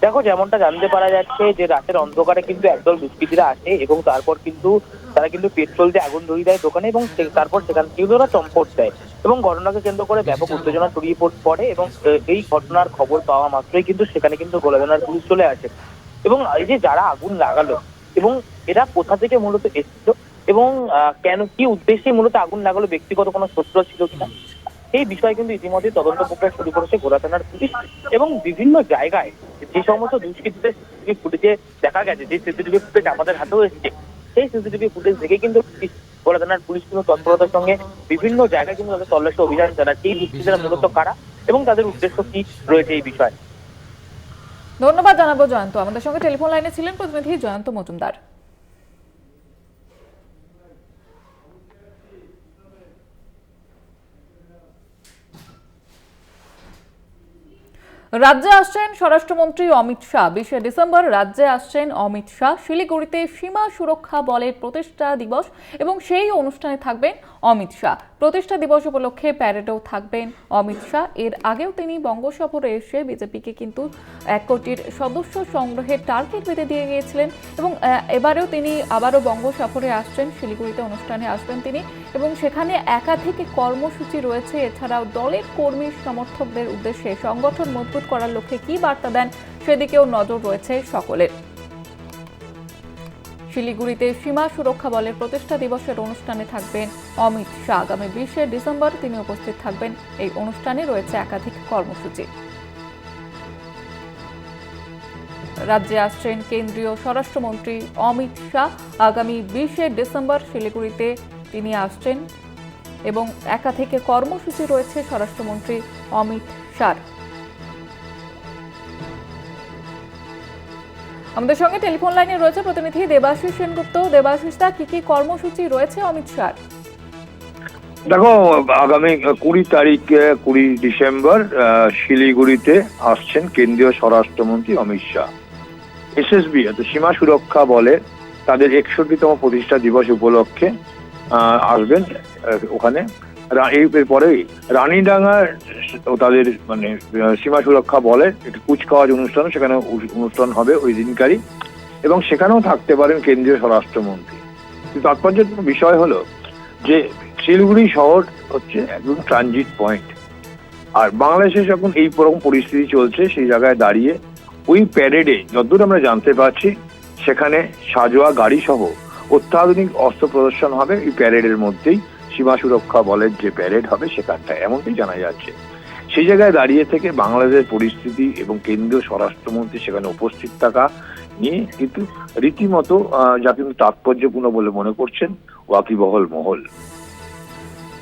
দেখো, যেমনটা জানতে পারা যাচ্ছে যে রাতের অন্ধকারে কিন্তু একদল দুষ্কৃতীরা আসে এবং তারপর কিন্তু তারা কিন্তু পেট্রোল দিয়ে আগুন ধরিয়ে দেয় দোকানে এবং তারপর সেখান থেকে ওরা চম্পট দেয় এবং ঘটনাকে কেন্দ্র করে ব্যাপক উত্তেজনা ছড়িয়ে পড়ে এবং এই ঘটনার খবর পাওয়া মাত্রই কিন্তু সেখানে কিন্তু গোলা থানার পুলিশ চলে আসে এবং এই যে যারা আগুন লাগালো এবং এরা কোথা থেকে মূলত এসেছিল এবং কেন কি উদ্দেশ্যে মূলত আগুন লাগলো, ব্যক্তিগত কোনো শত্রু ছিল কিনা, এই বিষয়ে কিন্তু ইতিমধ্যে তদন্ত প্রক্রিয়া শুরু করেছে ঘোড়া থানার পুলিশ। এবং বিভিন্ন জায়গায় যে সমস্ত দুষ্কৃতীদের সিসিটিভি ফুটেজে দেখা গেছে, যে সিসিটিভি ফুটেজ আমাদের হাতেও এসেছে, সেই সিসিটিভি ফুটেজ দেখে কিন্তু ঘোড়া থানার পুলিশ কিন্তু তৎপরতার সঙ্গে বিভিন্ন জায়গায় কিন্তু তাদের তল্লাশি অভিযান চালাচ্ছে। এই দুষ্কৃতীরা মূলত কারা এবং তাদের উদ্দেশ্য কি রয়েছে এই বিষয়ে। ধন্যবাদ জানাবো জয়ন্ত। আমাদের সঙ্গে টেলিফোন লাইনে ছিলেন প্রতিনিধি জয়ন্ত মজুমদার। রাজ্যে আসছেন স্বরাষ্ট্রমন্ত্রী অমিত শাহ। 20 ডিসেম্বর রাজ্যে আসছেন অমিত শাহ। শিলিগুড়িতে সীমা সুরক্ষা বলের প্রতিষ্ঠা দিবস এবং সেই অনুষ্ঠানে থাকবেন অমিত শাহ। প্রতিষ্ঠা দিবস উপলক্ষে প্যারেডেও থাকবেন অমিত শাহ। এর আগেও তিনি বঙ্গোপসাগরে এসে বিজেপিকে কিন্তু 1 কোটির সদস্য সংগ্রহের টার্গেট বেঁধে দিয়ে গিয়েছিলেন এবং এবারেও তিনি আবারও বঙ্গোপসাগরে আসছেন। শিলিগুড়িতে অনুষ্ঠানে আসবেন তিনি এবং সেখানে একাধিক কর্মসূচি রয়েছে। এছাড়াও দলের কর্মী সমর্থকদের উদ্দেশ্যে সংগঠন মজবুত করার লক্ষ্যে কি বার্তা দেন সেদিকেও নজর রয়েছে সকলের। শিলিগুড়িতে সীমা সুরক্ষা বলের প্রতিষ্ঠা দিবসের অনুষ্ঠানে থাকবেন অমিত শাহ। আগামী 20 ডিসেম্বর তিনি উপস্থিত থাকবেন। এই অনুষ্ঠানে রয়েছে একাধিক কর্মসূচি। রাজ্যে আসছেন কেন্দ্রীয় স্বরাষ্ট্রমন্ত্রী অমিত শাহ। আগামী 20 ডিসেম্বর শিলিগুড়িতে তিনি আসছেন এবং একাধিক কর্মসূচি রয়েছে স্বরাষ্ট্রমন্ত্রী অমিত শাহ। আমাদের সঙ্গে টেলিফোন লাইনে রয়েছে প্রতিনিধি দেবাশিস সেনগুপ্ত। দেবাশিস দা, কি কি কর্মসূচি রয়েছে অমিত শাহ? দেখো, আগামী 20 ডিসেম্বর শিলিগুড়িতে আসছেন কেন্দ্রীয় স্বরাষ্ট্রমন্ত্রী অমিত শাহ। এসএসবি সীমা সুরক্ষা বলে তাদের 61তম প্রতিষ্ঠা দিবস উপলক্ষে আসবেন ওখানে। এরপরে রানীডাঙ্গার তাদের মানে সীমা সুরক্ষা বলে একটি কুচকাওয়াজ অনুষ্ঠান, সেখানে অনুষ্ঠান হবে ওই দিনকারই, এবং সেখানেও থাকতে পারেন কেন্দ্রীয় স্বরাষ্ট্রমন্ত্রী। তাৎপর্যপূর্ণ বিষয় হলো যে শিলিগুড়ি শহর হচ্ছে একদম ট্রানজিট পয়েন্ট, আর বাংলাদেশে যখন এই রকম পরিস্থিতি চলছে সেই জায়গায় দাঁড়িয়ে ওই প্যারেডে যতদূর আমরা জানতে পারছি সেখানে সাজোয়া গাড়ি সহ অত্যাধুনিক অস্ত্র প্রদর্শন হবে এই প্যারেডের মধ্যেই। সীমা সুরক্ষা বলের যে প্যারেড হবে সেখানটা এমনটাই জানা যাচ্ছে। সেই জায়গায় দাঁড়িয়ে থেকে বাংলাদেশের পরিস্থিতি এবং কেন্দ্রীয় স্বরাষ্ট্রমন্ত্রী সেখানে উপস্থিত থাকা নিয়ে কিন্তু রীতিমতো যা কিন্তু তাৎপর্যপূর্ণ বলে মনে করছেন ওয়াকিবহল মহল।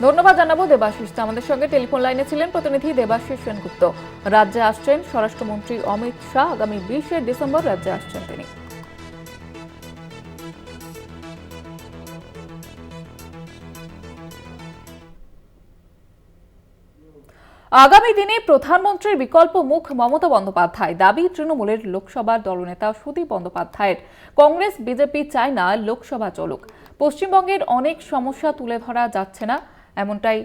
ধন্যবাদ জানাবো দেবাশিস। আমাদের সঙ্গে টেলিফোন লাইনে ছিলেন প্রতিনিধি দেবাশিস সেনগুপ্ত। রাজ্যে আসছেন স্বরাষ্ট্রমন্ত্রী অমিত শাহ। আগামী 20 ডিসেম্বর রাজ্যে আসছেন তিনি। আগামী দিনে প্রধানমন্ত্রীর বিকল্প মুখ মমতা বন্দ্যোপাধ্যায়। দাবি তৃণমূলের লোকসভার দলনেতা সুদীপ বন্দ্যোপাধ্যায়ের। কংগ্রেস বিজেপি চায় না লোকসভা চলুক। পশ্চিমবঙ্গের অনেক সমস্যা তুলে ধরা যাচ্ছে না, এমনটাই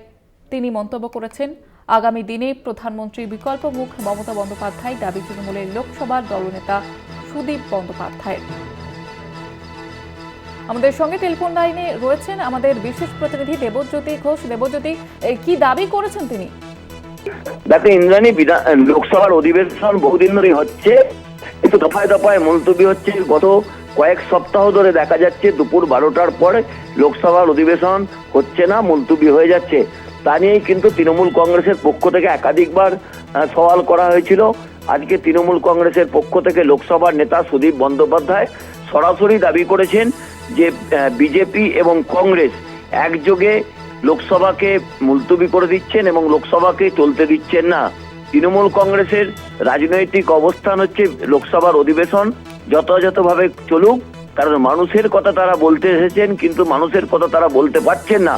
তিনি মন্তব্য করেছেন। আগামী দিনে প্রধানমন্ত্রীর বিকল্প মুখ মমতা বন্দ্যোপাধ্যায়। দাবি তৃণমূলের লোকসভার দলনেতা সুদীপ বন্দ্যোপাধ্যায়ের। আমাদের সঙ্গে টেলিফোন লাইনে রয়েছেন আমাদের বিশেষ প্রতিনিধি দেবজ্যোতি ঘোষ। দেবজ্যোতি, কি দাবি করেছেন তিনি? দেখো ইন্দ্রাণী, লোকসভার অধিবেশন বহুদিন ধরে হচ্ছে, কিন্তু দফায় দফায় মুলতবি হচ্ছে। গত কয়েক সপ্তাহ ধরে দেখা যাচ্ছে দুপুর 12টার পরে লোকসভার অধিবেশন হচ্ছে না, মুলতবি হয়ে যাচ্ছে। তা নিয়েই কিন্তু তৃণমূল কংগ্রেসের পক্ষ থেকে একাধিকবার সওয়াল করা হয়েছিল। আজকে তৃণমূল কংগ্রেসের পক্ষ থেকে লোকসভার নেতা সুদীপ বন্দ্যোপাধ্যায় সরাসরি দাবি করেছেন যে বিজেপি এবং কংগ্রেস একযোগে লোকসভাকে মুলতবি করে দিচ্ছেন এবং লোকসভাকে চলতে দিচ্ছেন না। তৃণমূল কংগ্রেসের রাজনৈতিক অবস্থান হচ্ছে লোকসভার অধিবেশন যথাযথভাবে চলুক, কারণ মানুষের কথা তারা বলতে এসেছেন, কিন্তু মানুষের কথা তারা বলতে পারছেন না।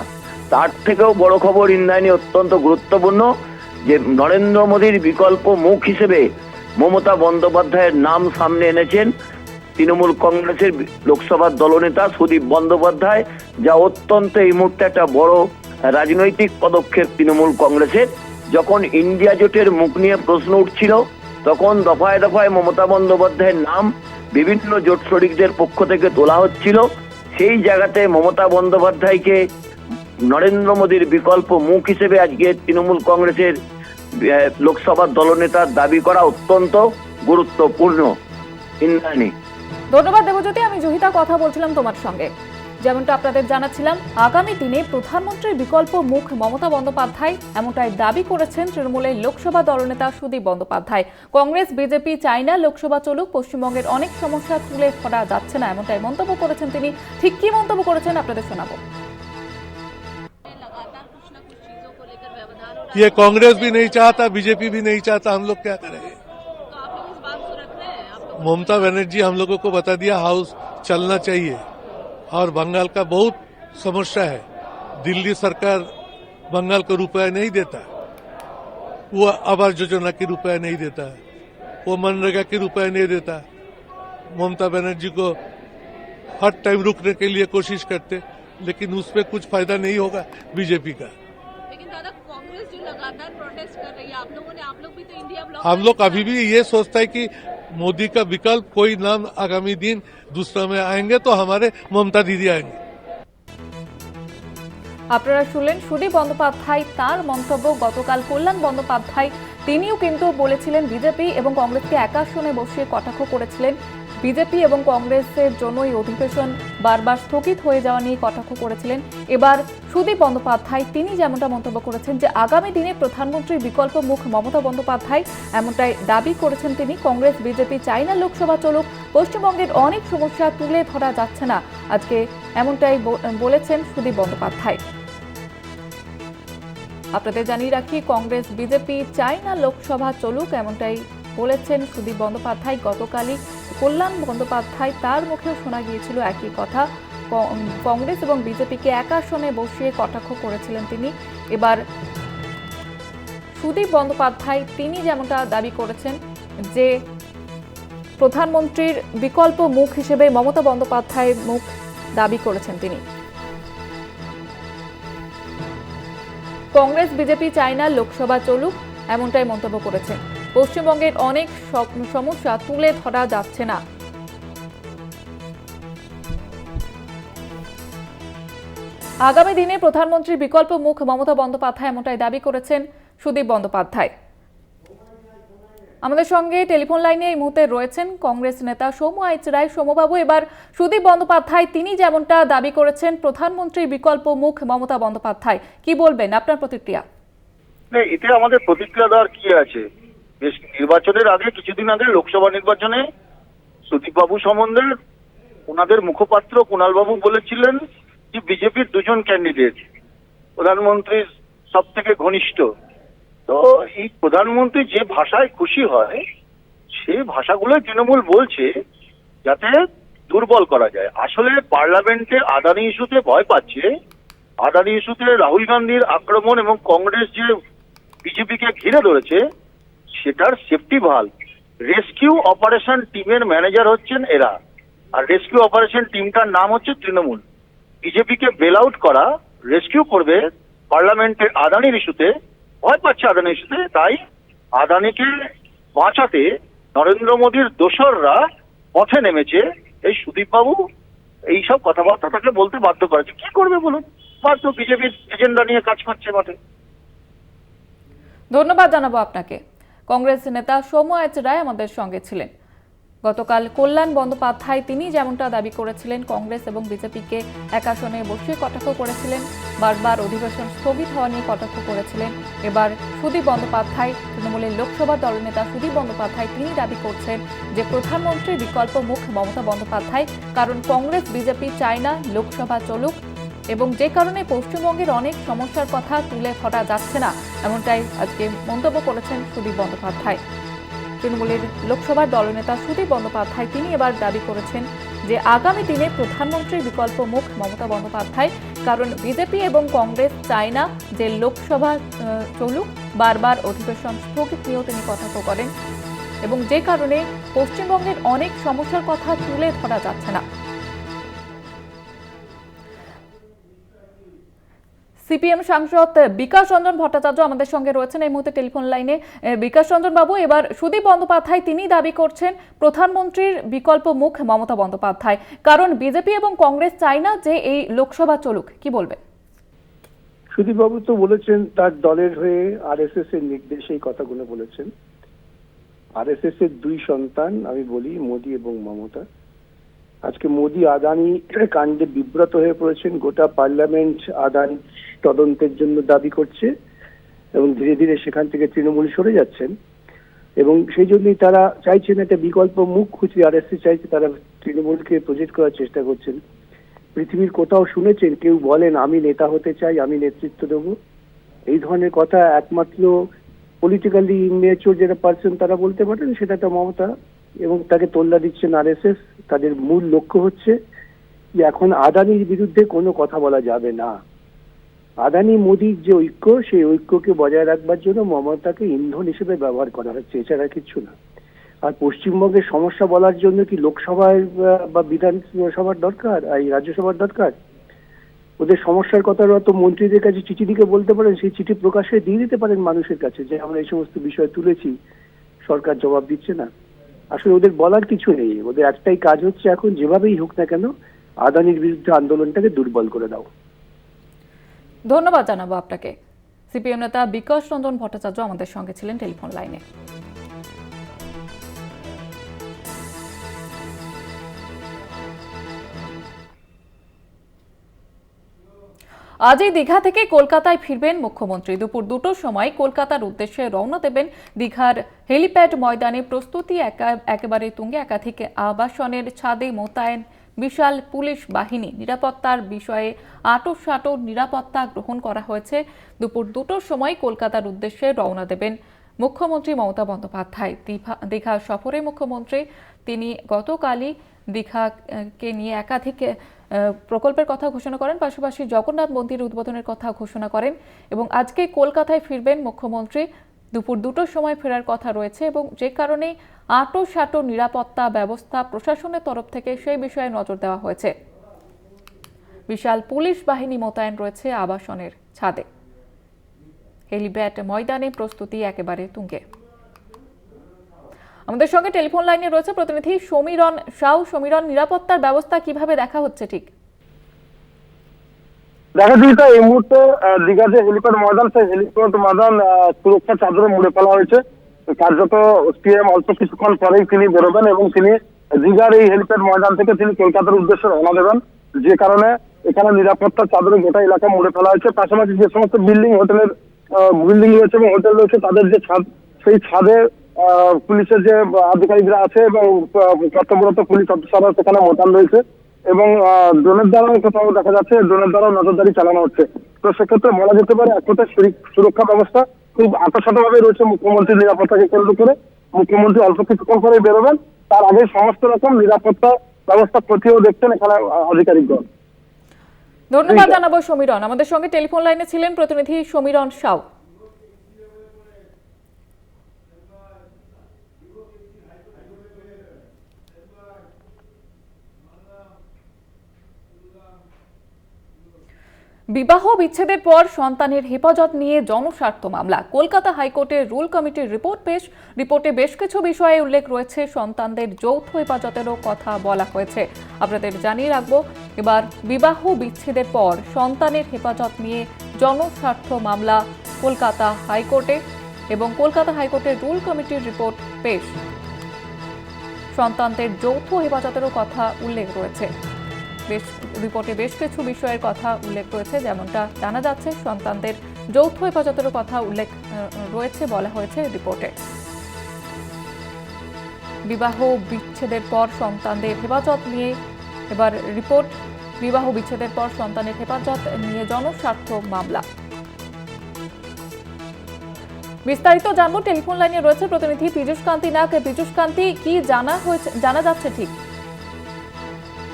তার থেকেও বড় খবর ইন্দ্রাণী, অত্যন্ত গুরুত্বপূর্ণ, যে নরেন্দ্র মোদীর বিকল্প মুখ হিসেবে মমতা বন্দ্যোপাধ্যায়ের নাম সামনে এনেছেন তৃণমূল কংগ্রেসের লোকসভার দলনেতা সুদীপ বন্দ্যোপাধ্যায়, যা অত্যন্ত এই মুহূর্তে একটা বড় রাজনৈতিক পদক্ষেপ তৃণমূল কংগ্রেসের। যখন ইন্ডিয়া জোটের মুখ নিয়ে প্রশ্ন উঠছিল তখন দফায় দফায় মমতা বন্দ্যোপাধ্যায়ের নাম বিভিন্ন জোট শরিকদের পক্ষ থেকে তোলা হচ্ছিল। সেই জায়গাতে মমতা বন্দ্যোপাধ্যায়কে নরেন্দ্র মোদীর বিকল্প মুখ হিসেবে আজকে তৃণমূল কংগ্রেসের লোকসভার দলনেতার দাবি করা অত্যন্ত গুরুত্বপূর্ণ ইন্দ্রাণী। ধন্যবাদ দেবজ্যোতি। আমি জহিতা কথা বলছিলাম তোমার সঙ্গে। যেমনটা আপনাদের জানাচ্ছিলাম, আগামী দিনে প্রধানমন্ত্রীর বিকল্প মুখ মমতা বন্দ্যোপাধ্যায়, এমনটাই দাবি করেছেন তৃণমূলের লোকসভা দলনেতা সুদীপ বন্দ্যোপাধ্যায়। কংগ্রেস বিজেপি চায় না লোকসভা চলুক, পশ্চিমবঙ্গের অনেক সমস্যা তুলে ধরা যাচ্ছে না, এমনটাই মন্তব্য করেছেন তিনি। ঠিক কি মন্তব্য করেছেন আপনাদের শোনাবো। ये कांग्रेस भी नहीं चाहता, बीजेपी भी नहीं चाहता, हम लोग क्या करें? ममता बनर्जी हम लोगों को बता दिया हाउस चलना चाहिए, और बंगाल का बहुत समस्या है। दिल्ली सरकार बंगाल को रुपया नहीं देता, वो आवास योजना की रुपया नहीं देता, वो मनरेगा की रुपया नहीं देता। ममता बनर्जी को हर टाइम रुकने के लिए कोशिश करते, लेकिन उसमें कुछ फायदा नहीं होगा बीजेपी का। लगातार प्रोटेस्ट कर रही है, आप लोग भी तो इंडिया ब्लॉक। हम लोग अभी भी ये सोचता है कि मोदी का विकल्प कोई नाम आगामी दिन दूसरा में आएंगे तो हमारे ममता दीदी आएंगे। আপনারা শুনলেন সুদীপ বন্দ্যোপাধ্যায় তার মন্তব্য। গতকাল কল্যাণ বন্দ্যোপাধ্যায় তিনিও কিন্তু বলেছিলেন বিজেপি এবং কংগ্রেসকে এক আসনে বসিয়ে কটাক্ষ করেছিলেন। বিজেপি এবং কংগ্রেসের জন্যই অধিবেশন বারবার স্থগিত হয়ে যাওয়া নিয়ে কটাক্ষ করেছিলেন। এবার সুদীপ বন্দ্যোপাধ্যায় তিনি যেমনটা মন্তব্য করেছেন যে আগামী দিনে প্রধানমন্ত্রীর বিকল্প মুখ মমতা বন্দ্যোপাধ্যায়, এমনটাই দাবি করেছেন তিনি। কংগ্রেস বিজেপি চায় না লোকসভা চলুক, পশ্চিমবঙ্গের অনেক সমস্যা তুলে ধরা যাচ্ছে না, আজকে এমনটাই বলেছেন সুদীপ বন্দ্যোপাধ্যায়। আপনাদের জানিয়ে রাখি, কংগ্রেস বিজেপি চায় না লোকসভা চলুক, এমনটাই বলেছেন সুদীপ বন্দ্যোপাধ্যায়। গতকালই কল্যাণ বন্দ্যোপাধ্যায় তার মুখেও শোনা গিয়েছিল একই কথা। কংগ্রেস এবং বিজেপিকে এক আসনে বসিয়ে কটাক্ষ করেছিলেন তিনি। এবার সুদীপ বন্দ্যোপাধ্যায় তিনি যেমনটা দাবি করেছেন যে প্রধানমন্ত্রীর বিকল্প মুখ হিসেবে মমতা বন্দ্যোপাধ্যায়ের মুখ দাবি করেছেন তিনি। কংগ্রেস বিজেপি চায় না লোকসভা চলুক, এমনটাই মন্তব্য করেছেন। পশ্চিমবঙ্গের অনেক সমস্যা তুলে ধরা যাচ্ছে না। আগামী দিনে প্রধানমন্ত্রীর বিকল্প মুখ মমতা বন্দ্যোপাধ্যায়, এমনটাই দাবি করেছেন সুদীপ বন্দ্যোপাধ্যায়। আমাদের সঙ্গে টেলিফোন লাইনে এই মুহূর্তে রয়েছেন কংগ্রেস নেতা সৌম্য আইচ রায়। সৌম্যবাবু, এবার সুদীপ বন্দ্যোপাধ্যায় তিনি যেমনটা দাবি করেছেন প্রধানমন্ত্রীর বিকল্প মুখ মমতা বন্দ্যোপাধ্যায়, কি বলবেন, আপনার প্রতিক্রিয়া? এতে আমাদের প্রতিক্রিয়া দেওয়ার কি আছে? বেশ নির্বাচনের আগে, কিছুদিন আগে লোকসভা নির্বাচনে সুদীপ বাবু সম্বন্ধে ওনাদের মুখপাত্র কুণাল বাবু বলেছিলেন যে বিজেপির দুজন ক্যান্ডিডেট প্রধানমন্ত্রীর সব থেকে ঘনিষ্ঠ। তো এই প্রধানমন্ত্রী যে ভাষায় খুশি হয় সেই ভাষাগুলো তৃণমূল বলছে যাতে দুর্বল করা যায়। আসলে পার্লামেন্টে আদানি ইস্যুতে ভয় পাচ্ছে, আদানি ইস্যুতে রাহুল গান্ধীর আক্রমণ এবং কংগ্রেস যে বিজেপিকে ঘিরে ধরেছে সেটার সেফটি ভাল্ব রেস্কিউ অপারেশন টিমের ম্যানেজার হচ্ছেন এরা, আর রেস্কিউ অপারেশন টিমটার নাম হচ্ছে তৃণমূল। বিজেপিকে বেল আউট করা, রেস্কিউ করবে পার্লামেন্টে আদানির ইস্যুতে, ভয় পাচ্ছে আদানি ইস্যুতে, তাই আদানিকে বাঁচাতে নরেন্দ্র মোদীর দোসররা পথে নেমেছে। এই সুদীপ বাবু এইসব কথাবার্তা তাকে বলতে বাধ্য করেছে। কি করবে বলুন, বাধ্য, বিজেপির এজেন্ডা নিয়ে কাজ করছে মাঠে। ধন্যবাদ জানাবো আপনাকে। কংগ্রেস নেতা সৌম্য আইচ রায় আমাদের সঙ্গে ছিলেন। গতকাল কল্যাণ বন্দ্যোপাধ্যায় তিনি যেমনটা দাবি করেছিলেন কংগ্রেস এবং বিজেপিকে এক আসনে বসিয়ে কটাক্ষ করেছিলেন, বারবার অধিবেশন স্থগিত হওয়া নিয়ে কটাক্ষ করেছিলেন। এবার সুদীপ বন্দ্যোপাধ্যায়, তৃণমূলের লোকসভা দলনেতা সুদীপ বন্দ্যোপাধ্যায় তিনি দাবি করছেন যে প্রধানমন্ত্রীর বিকল্প মুখ মমতা বন্দ্যোপাধ্যায়, কারণ কংগ্রেস বিজেপি চায় না লোকসভা চলুক এবং যে কারণে পশ্চিমবঙ্গের অনেক সমস্যার কথা তুলে ধরা যাচ্ছে না, এমনটাই আজকে মন্তব্য করেছেন সুদীপ বন্দ্যোপাধ্যায়। তৃণমূলের লোকসভার দলনেতা সুদীপ বন্দ্যোপাধ্যায় তিনি এবার দাবি করেছেন যে আগামী দিনে প্রধানমন্ত্রীর বিকল্প মুখ মমতা বন্দ্যোপাধ্যায়, কারণ বিজেপি এবং কংগ্রেস চায় না যে লোকসভা চলুক, বারবার অধিবেশন স্থগিত নিয়েও তিনি কটাক্ষ করেন এবং যে কারণে পশ্চিমবঙ্গের অনেক সমস্যার কথা তুলে ধরা যাচ্ছে না। সিপিএম সাংসদ বিকাশ রঞ্জন ভট্টাচার্য আমাদের সঙ্গে রয়েছেন এই মুহূর্তে টেলিফোন লাইনে। বিকাশ রঞ্জন বাবু, এবার সুদীপ বন্দ্যোপাধ্যায় তিনি দাবি করছেন প্রধানমন্ত্রীর বিকল্প মুখ মমতা বন্দ্যোপাধ্যায়, কারণ বিজেপি এবং কংগ্রেস চায় না যে এই লোকসভা চলুক, কি বলবেন? সুদীপ বাবু তো বলেছেন তার দলের হয়ে, আরএসএস এর নির্দেশে এই কথাগুলো বলেছেন। আরএসএস এর দুই সন্তান আমি বলি, মোদী এবং মমতা, আজকে মোদি আদানি কাণ্ডে বিব্রত হয়ে পড়েছেন। গোটা পার্লামেন্ট আদানি তদন্তের জন্য দাবি করছে এবং ধীরে ধীরে সেখান থেকে তৃণমূল সরে যাচ্ছেন এবং সেই জন্যই তারা চাইছেন একটা বিকল্প মুখ খুঁজে। আরএসএস চাইছে, তারা তৃণমূলকে প্রজেক্ট করার চেষ্টা করছেন। পৃথিবীর কোথাও শুনেছেন কেউ বলেন আমি নেতা হতে চাই, আমি নেতৃত্ব দেবো? এই ধরনের কথা একমাত্র পলিটিক্যালি ইমেচিওর যারা পার্সন তারা বলতে পারেন, সেটা তো মমতা, এবং তাকে তোল্লা দিচ্ছেন আরএসএস। তাদের মূল লক্ষ্য হচ্ছে যে এখন আদানির বিরুদ্ধে কোনো কথা বলা যাবে না। আদানি মোদির যে ঐক্য, সেই ঐক্যকে বজায় রাখবার জন্য মমতাকে ইন্ধন হিসেবে ব্যবহার করা হচ্ছে, এছাড়া কিছু না। আর পশ্চিমবঙ্গের সমস্যা বলার জন্য কি লোকসভায় বা বিধানসভার দরকার, এই রাজ্যসভার দরকার? ওদের সমস্যার কথা ওরা তো মন্ত্রীদের কাছে চিঠি লিখে বলতে পারেন, সেই চিঠি প্রকাশ্যে দিয়ে দিতে পারেন মানুষের কাছে যে আমরা এই সমস্ত বিষয় তুলেছি, সরকার জবাব দিচ্ছে না। আসলে ওদের বলার কিছু নেই, ওদের একটাই কাজ হচ্ছে এখন যেভাবেই হোক না কেন আদানির বিরুদ্ধে আন্দোলনটাকে দুর্বল করে দাও। ধন্যবাদ জানাবো আপনাকে। সিপিএম নেতা বিকাশ রঞ্জন ভট্টাচার্য আমাদের সঙ্গে ছিলেন টেলিফোন লাইনে। আজই দীঘা থেকে কলকাতায় ফিরবেন মুখ্যমন্ত্রী। দুপুর 2টোর সময় কলকাতার উদ্দেশ্যে রওনা দেবেন। দীঘার হেলিপ্যাড ময়দানে প্রস্তুতি একেবারে তুঙ্গে। একাধিক আবাসনের ছাদে মোতায়েন বিশাল পুলিশ বাহিনী। নিরাপত্তার বিষয়ে আঁটো নিরাপত্তা গ্রহণ করা হয়েছে। দুপুর 2টোর সময় কলকাতার উদ্দেশ্যে রওনা দেবেন মুখ্যমন্ত্রী মমতা বন্দ্যোপাধ্যায়। দীঘা সফরে মুখ্যমন্ত্রী তিনি গতকালই দীঘাকে নিয়ে একাধিক প্রকল্পের কথা ঘোষণা করেন, পাশাপাশি জগন্নাথ মন্দির উদ্বোধনের কথা ঘোষণা করেন এবং আজকে কলকাতায় ফিরবেন মুখ্যমন্ত্রী। দুপুর 2টোর সময় ফেরার কথা রয়েছে এবং যে কারণে আঁটো নিরাপত্তা ব্যবস্থা প্রশাসনের তরফ থেকে সেই বিষয়ে নজর দেওয়া হয়েছে। বিশাল পুলিশ বাহিনী মোতায়েন রয়েছে আবাসনের ছাদে। হেলিপ্যাড ময়দানে প্রস্তুতি একেবারে তুঙ্গে। আমাদের সঙ্গে টেলিফোন লাইনে রয়েছে প্রতিনিধি সমীরণ সাউ। সমীরণ, নিরাপত্তার ব্যবস্থা কিভাবে দেখা হচ্ছে ঠিক? দেখা দিয়েছে এই মুহূর্তে দীঘা যে হেলিপ্যাড ময়দান, সেই হেলিপ্যাড ময়দান সুরক্ষা চাদরে মুড়ে ফেলা হয়েছে। কার্যত সিএম অল্প কিছুক্ষণ পরেই তিনি বেরোবেন এবং তিনি দীঘার এই হেলিপ্যাড ময়দান থেকে তিনি কলকাতার উদ্দেশ্যে রওনা দেবেন, যে কারণে এখানে নিরাপত্তার চাদরে গোটা এলাকা মুড়ে ফেলা হয়েছে। পাশাপাশি যে সমস্ত বিল্ডিং রয়েছে এবং হোটেল রয়েছে, তাদের যে ছাদ, সেই ছাদে পুলিশের যে আধিকারিকরা আছে এবং কর্তব্যরত পুলিশ অফিসাররা সেখানে মোতায়েন রয়েছে এবং ড্রোনের দ্বারাও কোথাও দেখা যাচ্ছে ড্রোনের দ্বারাও নজরদারি চালানো হচ্ছে। তো সেক্ষেত্রে বলা যেতে পারে এক কথায় সুরক্ষা ব্যবস্থা খুব আঁটোসাঁটোভাবে রয়েছে মুখ্যমন্ত্রীর নিরাপত্তাকে কেন্দ্র করে। মুখ্যমন্ত্রী অল্প কিছুক্ষণ পরে বেরোবেন, তার আগে সমস্ত রকম নিরাপত্তা ব্যবস্থা খতিয়েও দেখছেন এখানে আধিকারিকগণ। ধন্যবাদ জানাবো সমীরণ। আমাদের সঙ্গে টেলিফোন লাইনে ছিলেন প্রতিনিধি সমীরণ সাউ। বিবাহ বিচ্ছেদের পর সন্তানের হেফাজত নিয়ে জনস্বার্থ মামলা। কলকাতা হাইকোর্টের রুল কমিটির রিপোর্টে বেশ কিছু বিষয়ে উল্লেখ রয়েছে। সন্তানদের যৌথ হেফাজতেরও কথা বলা হয়েছে। আপনাদের জানিয়ে রাখবো, এবার বিবাহ বিচ্ছেদের পর সন্তানের হেফাজত নিয়ে জনস্বার্থ মামলা কলকাতা হাইকোর্টে এবং কলকাতা হাইকোর্টের রুল কমিটির রিপোর্ট পেশ। সন্তানদের যৌথ হেফাজতেরও কথা উল্লেখ রয়েছে। রিপোর্টে বেশ কিছু বিষয়ের কথা উল্লেখ রয়েছে, যেমনটা জানা যাচ্ছে সন্তানদের যৌথ হেফাজতেরও কথা উল্লেখ রয়েছে বলা হয়েছে রিপোর্টে। বিবাহ বিচ্ছেদের পর সন্তানদের হেফাজত নিয়ে এবার রিপোর্ট। বিবাহ বিচ্ছেদের পর সন্তানের হেফাজত নিয়ে জনস্বার্থ মামলা। বিস্তারিত জানবো, টেলিফোন লাইনে রয়েছে প্রতিনিধি পীযূষ কান্তি নাগ। পীযূষ কান্তি, কি জানা যাচ্ছে ঠিক?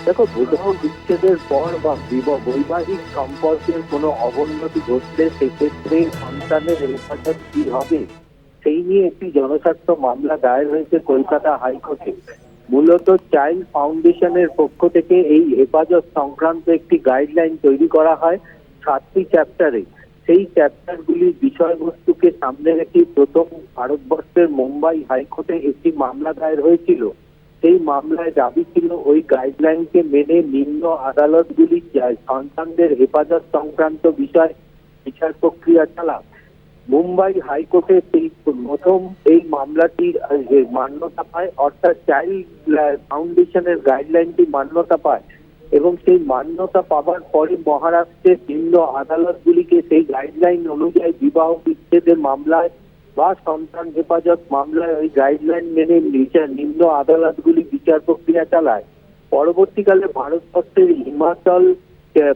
দেখো, বিবাহ বিচ্ছেদের পর বা বৈবাহিক সম্পর্কের কোনো অবনতি ঘটলে সেক্ষেত্রে সন্তানের হেফাজত কি হবে, সেই নিয়ে একটি জনস্বার্থ মামলা দায়ের হয়েছে কলকাতা হাইকোর্টে। মূলত চাইল্ড ফাউন্ডেশনের পক্ষ থেকে এই হেফাজত সংক্রান্ত একটি গাইডলাইন তৈরি করা হয় 7টি চ্যাপ্টারে। সেই চ্যাপ্টারগুলির বিষয়বস্তুকে সামনে রেখে প্রথম ভারতবর্ষের মুম্বাই হাইকোর্টে একটি মামলা দায়ের হয়েছিল। সেই মামলায় দাবি ছিল ওই গাইডলাইনকে মেনে নিম্ন আদালতগুলি সন্তানদের হেফাজত সংক্রান্ত বিষয় বিচার প্রক্রিয়া চালাক। মুম্বাই হাইকোর্টে সেই প্রথম এই মামলাটির যে মান্যতা পায়, অর্থাৎ চাইল্ড ফাউন্ডেশনের গাইডলাইনটি মান্যতা পায় এবং সেই মান্যতা পাওয়ার পরে মহারাষ্ট্রের নিম্ন আদালতগুলিকে সেই গাইডলাইন অনুযায়ী বিবাহ বিচ্ছেদের মামলায় বা সন্তান হেফাজত মামলায় ওই গাইডলাইন মেনে নিম্ন আদালতগুলি বিচার প্রক্রিয়া চালায়। পরবর্তীকালে ভারতবর্ষের হিমাচল,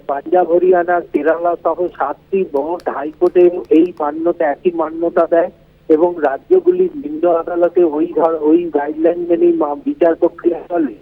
পাঞ্জাব, হরিয়ানা, কেরালা সহ 7টি মোট হাইকোর্টে এই মান্যতা একই মান্যতা দেয় এবং রাজ্যগুলির নিম্ন আদালতে ওই গাইডলাইন মেনেই বিচার প্রক্রিয়া চলে।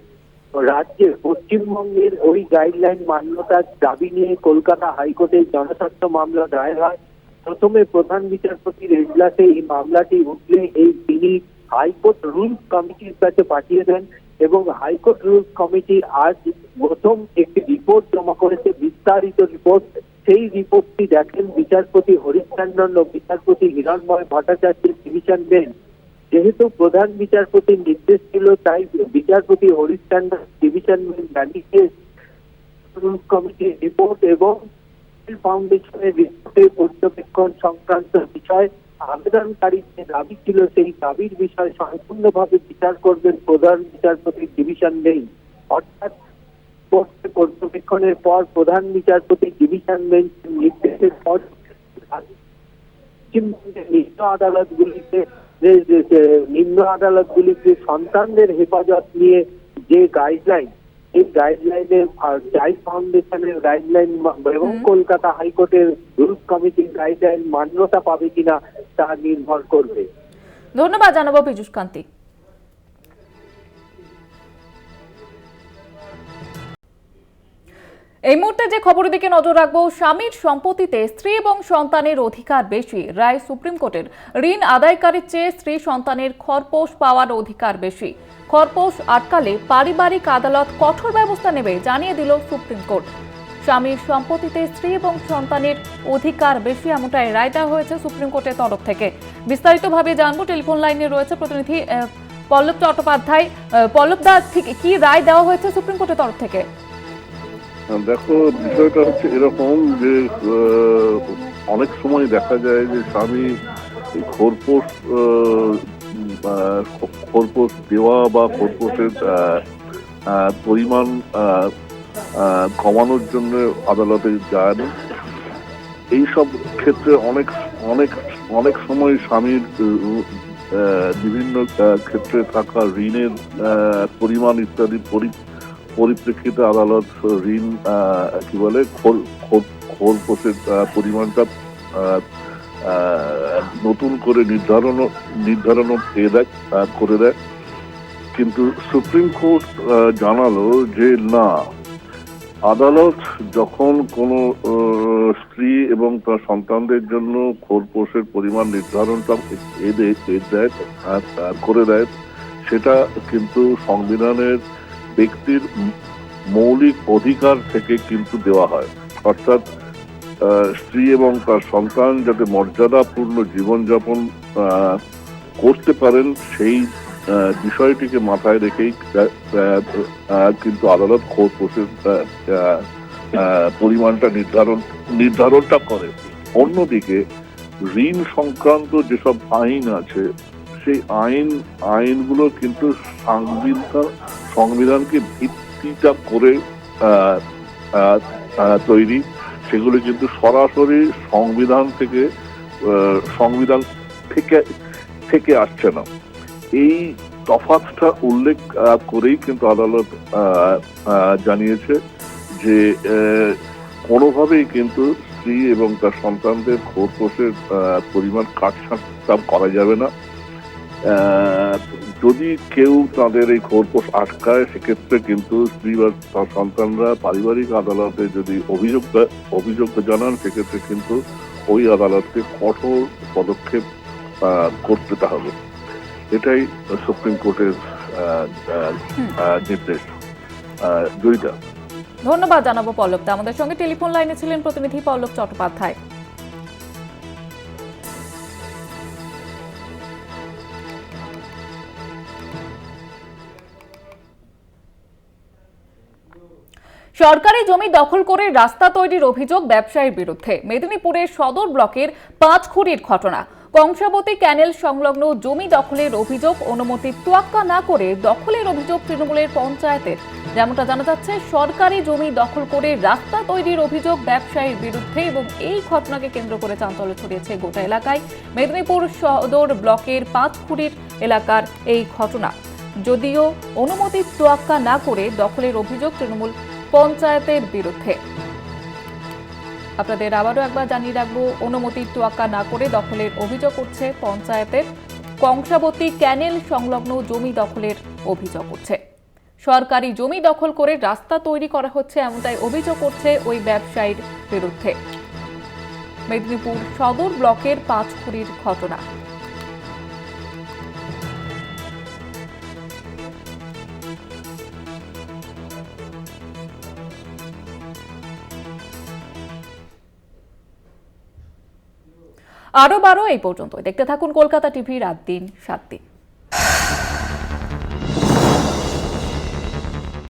রাজ্যের পশ্চিমবঙ্গের ওই গাইডলাইন মান্যতার দাবি নিয়ে কলকাতা হাইকোর্টে জনস্বার্থ মামলা দায়ের হয়। প্রথমে প্রধান বিচারপতির এজলাসে এই মামলাটি উঠলে তিনি হাইকোর্ট রুলস কমিটির কাছে পাঠিয়ে দেন এবং হাইকোর্ট রুলস কমিটি আজ প্রথম একটি রিপোর্ট জমা করেছে, বিস্তারিত রিপোর্ট। সেই রিপোর্টটি দেখেন বিচারপতি হরিশ্চন্দ্রন ও বিচারপতি হিরণময় ভট্টাচার্যের ডিভিশন বেঞ্চ। যেহেতু প্রধান বিচারপতির নির্দেশ ছিল, তাই বিচারপতি হরিশ্চন্দ্র ডিভিশন বেঞ্চ জানিয়েছে রুলস কমিটির রিপোর্ট এবং ফাউন্ডেশনের রিপোর্টের পর্যবেক্ষণ সংক্রান্ত বিষয় আবেদনকারী যে দাবি ছিল সেই দাবির বিষয় সম্পূর্ণভাবে বিচার করবেন প্রধান বিচারপতির ডিভিশন বেঞ্চ। অর্থাৎ পর্যবেক্ষণের পর প্রধান বিচারপতি ডিভিশন বেঞ্চ নির্দেশের পর পশ্চিমবঙ্গের নিম্ন আদালতগুলিতে সন্তানদের হেফাজত নিয়ে যে গাইডলাইন, এই গাইডলাইনের চাইল্ড ফাউন্ডেশনের গাইডলাইন এবং কলকাতা হাইকোর্টের রুলস কমিটির গাইডলাইন মান্যতা পাবে কিনা তা নির্ভর করবে। ধন্যবাদ জানাবো পীযূষ কান্তি। এই মুহূর্তে যে খবরের দিকে নজর রাখবো, স্বামীর সম্পত্তিতে স্ত্রী এবং সন্তানের অধিকার বেশি। রায় সুপ্রিম কোর্টের ঋণ আদায়কারীর চেয়ে স্ত্রী সন্তানের খরপোশ পাওয়ার অধিকার বেশি। খরপোশ আটকালে পারিবারিক আদালত কঠোর ব্যবস্থা নেবে জানিয়ে দিল সুপ্রিম কোর্ট। স্বামীর সম্পত্তিতে স্ত্রী এবং সন্তানের অধিকার বেশি, এমনটাই রায় দেওয়া হয়েছে সুপ্রিম কোর্টের তরফ থেকে। বিস্তারিতভাবে জানবো, টেলিফোন লাইনে রয়েছে প্রতিনিধি পল্লব চট্টোপাধ্যায়। পল্লব দা, ঠিক কি রায় দেওয়া হয়েছে সুপ্রিম কোর্টের তরফ থেকে? দেখো, বিষয়টা হচ্ছে এরকম যে অনেক সময় দেখা যায় যে স্বামী খোরপোশ দেওয়া বা খোরপোশের পরিমাণ কমানোর জন্য আদালতে যান। এইসব ক্ষেত্রে অনেক সময় স্বামীর বিভিন্ন ক্ষেত্রে থাকা ঋণের পরিমাণ ইত্যাদি পরিপ্রেক্ষিতে আদালত ঋণ কি বলে খোরপোশের পরিমাণটা নতুন করে নির্ধারণ করে দেয়। কিন্তু সুপ্রিম কোর্ট জানালো যে না, আদালত যখন কোনো স্ত্রী এবং তার সন্তানদের জন্য খোরপোশের পরিমাণ নির্ধারণটা করে দেয়, সেটা কিন্তু সংবিধানের ব্যক্তির মৌলিক অধিকার থেকে কিন্তু দেওয়া হয়। অর্থাৎ স্ত্রী এবং তার সন্তান যাতে মর্যাদাপূর্ণ জীবনযাপন করতে পারেন, সেই বিষয়টিকে মাথায় রেখেই কিন্তু আদালত খোরপোশের পরিমাণটা নির্ধারণটা করে। অন্যদিকে ঋণ সংক্রান্ত যেসব আইন আছে, সেই আইনগুলো কিন্তু সংবিধানকে ভিত্তিটা করে তৈরি। সেগুলো কিন্তু সরাসরি সংবিধান থেকে আসছে না। এই তফাৎটা উল্লেখ করেই কিন্তু আদালত জানিয়েছে যে কোনোভাবেই কিন্তু স্ত্রী এবং তার সন্তানদের খোরপোশের পরিমাণ কাটছাঁট করা যাবে না। যদি কেউ তাদের এই খোরপোশ আটকায়, সেক্ষেত্রে কিন্তু স্ত্রী বা তার সন্তানরা পারিবারিক আদালতে যদি অভিযোগ জানান, সেক্ষেত্রে কিন্তু ওই আদালতকে কঠোর পদক্ষেপ করতে হবে। এটাই সুপ্রিম কোর্টের নির্দেশ। জয়িতা, ধন্যবাদ জানাবো পল্লব দা। আমাদের সঙ্গে টেলিফোন লাইনে ছিলেন প্রতিনিধি পল্লব চট্টোপাধ্যায়। সরকারি জমি দখল করে রাস্তা তৈরির অভিযোগ ব্যবসায়ীর বিরুদ্ধে। মেদিনীপুরের সদর ব্লকের পাঁচখুড়ির ঘটনা। কংসাবতী ক্যানেল সংলগ্ন জমি দখলের অভিযোগ, অনুমতির তোয়াক্কা না করে দখলের অভিযোগ তৃণমূলের পঞ্চায়েতের। যেমনটা জানা যাচ্ছে, সরকারি জমি দখল করে রাস্তা তৈরির অভিযোগ ব্যবসায়ীর বিরুদ্ধে এবং এই ঘটনাকে কেন্দ্র করে চাঞ্চল্য ছড়িয়েছে গোটা এলাকায়। মেদিনীপুর সদর ব্লকের পাঁচখুড়ির এলাকার এই ঘটনা। যদিও অনুমতির তোয়াক্কা না করে দখলের অভিযোগ তৃণমূল পঞ্চায়েতের বিরুদ্ধে। আপনাদের আবারও একবার জানিয়ে রাখবো, অনুমতির তোয়াক্কা না করে দখলের অভিযোগ উঠছে পঞ্চায়েতের। কংসাবতী ক্যানেল সংলগ্ন জমি দখলের অভিযোগ উঠছে। সরকারি জমি দখল করে রাস্তা তৈরি করা হচ্ছে, এমনটাই অভিযোগ উঠছে ওই ব্যবসায়ীর বিরুদ্ধে। মেদিনীপুর সদর ব্লকের পাঁচখুড়ির ঘটনা। আরো এই পর্যন্ত দেখতে থাকুন কলকাতা টিভি রাত দিন 7 দিন।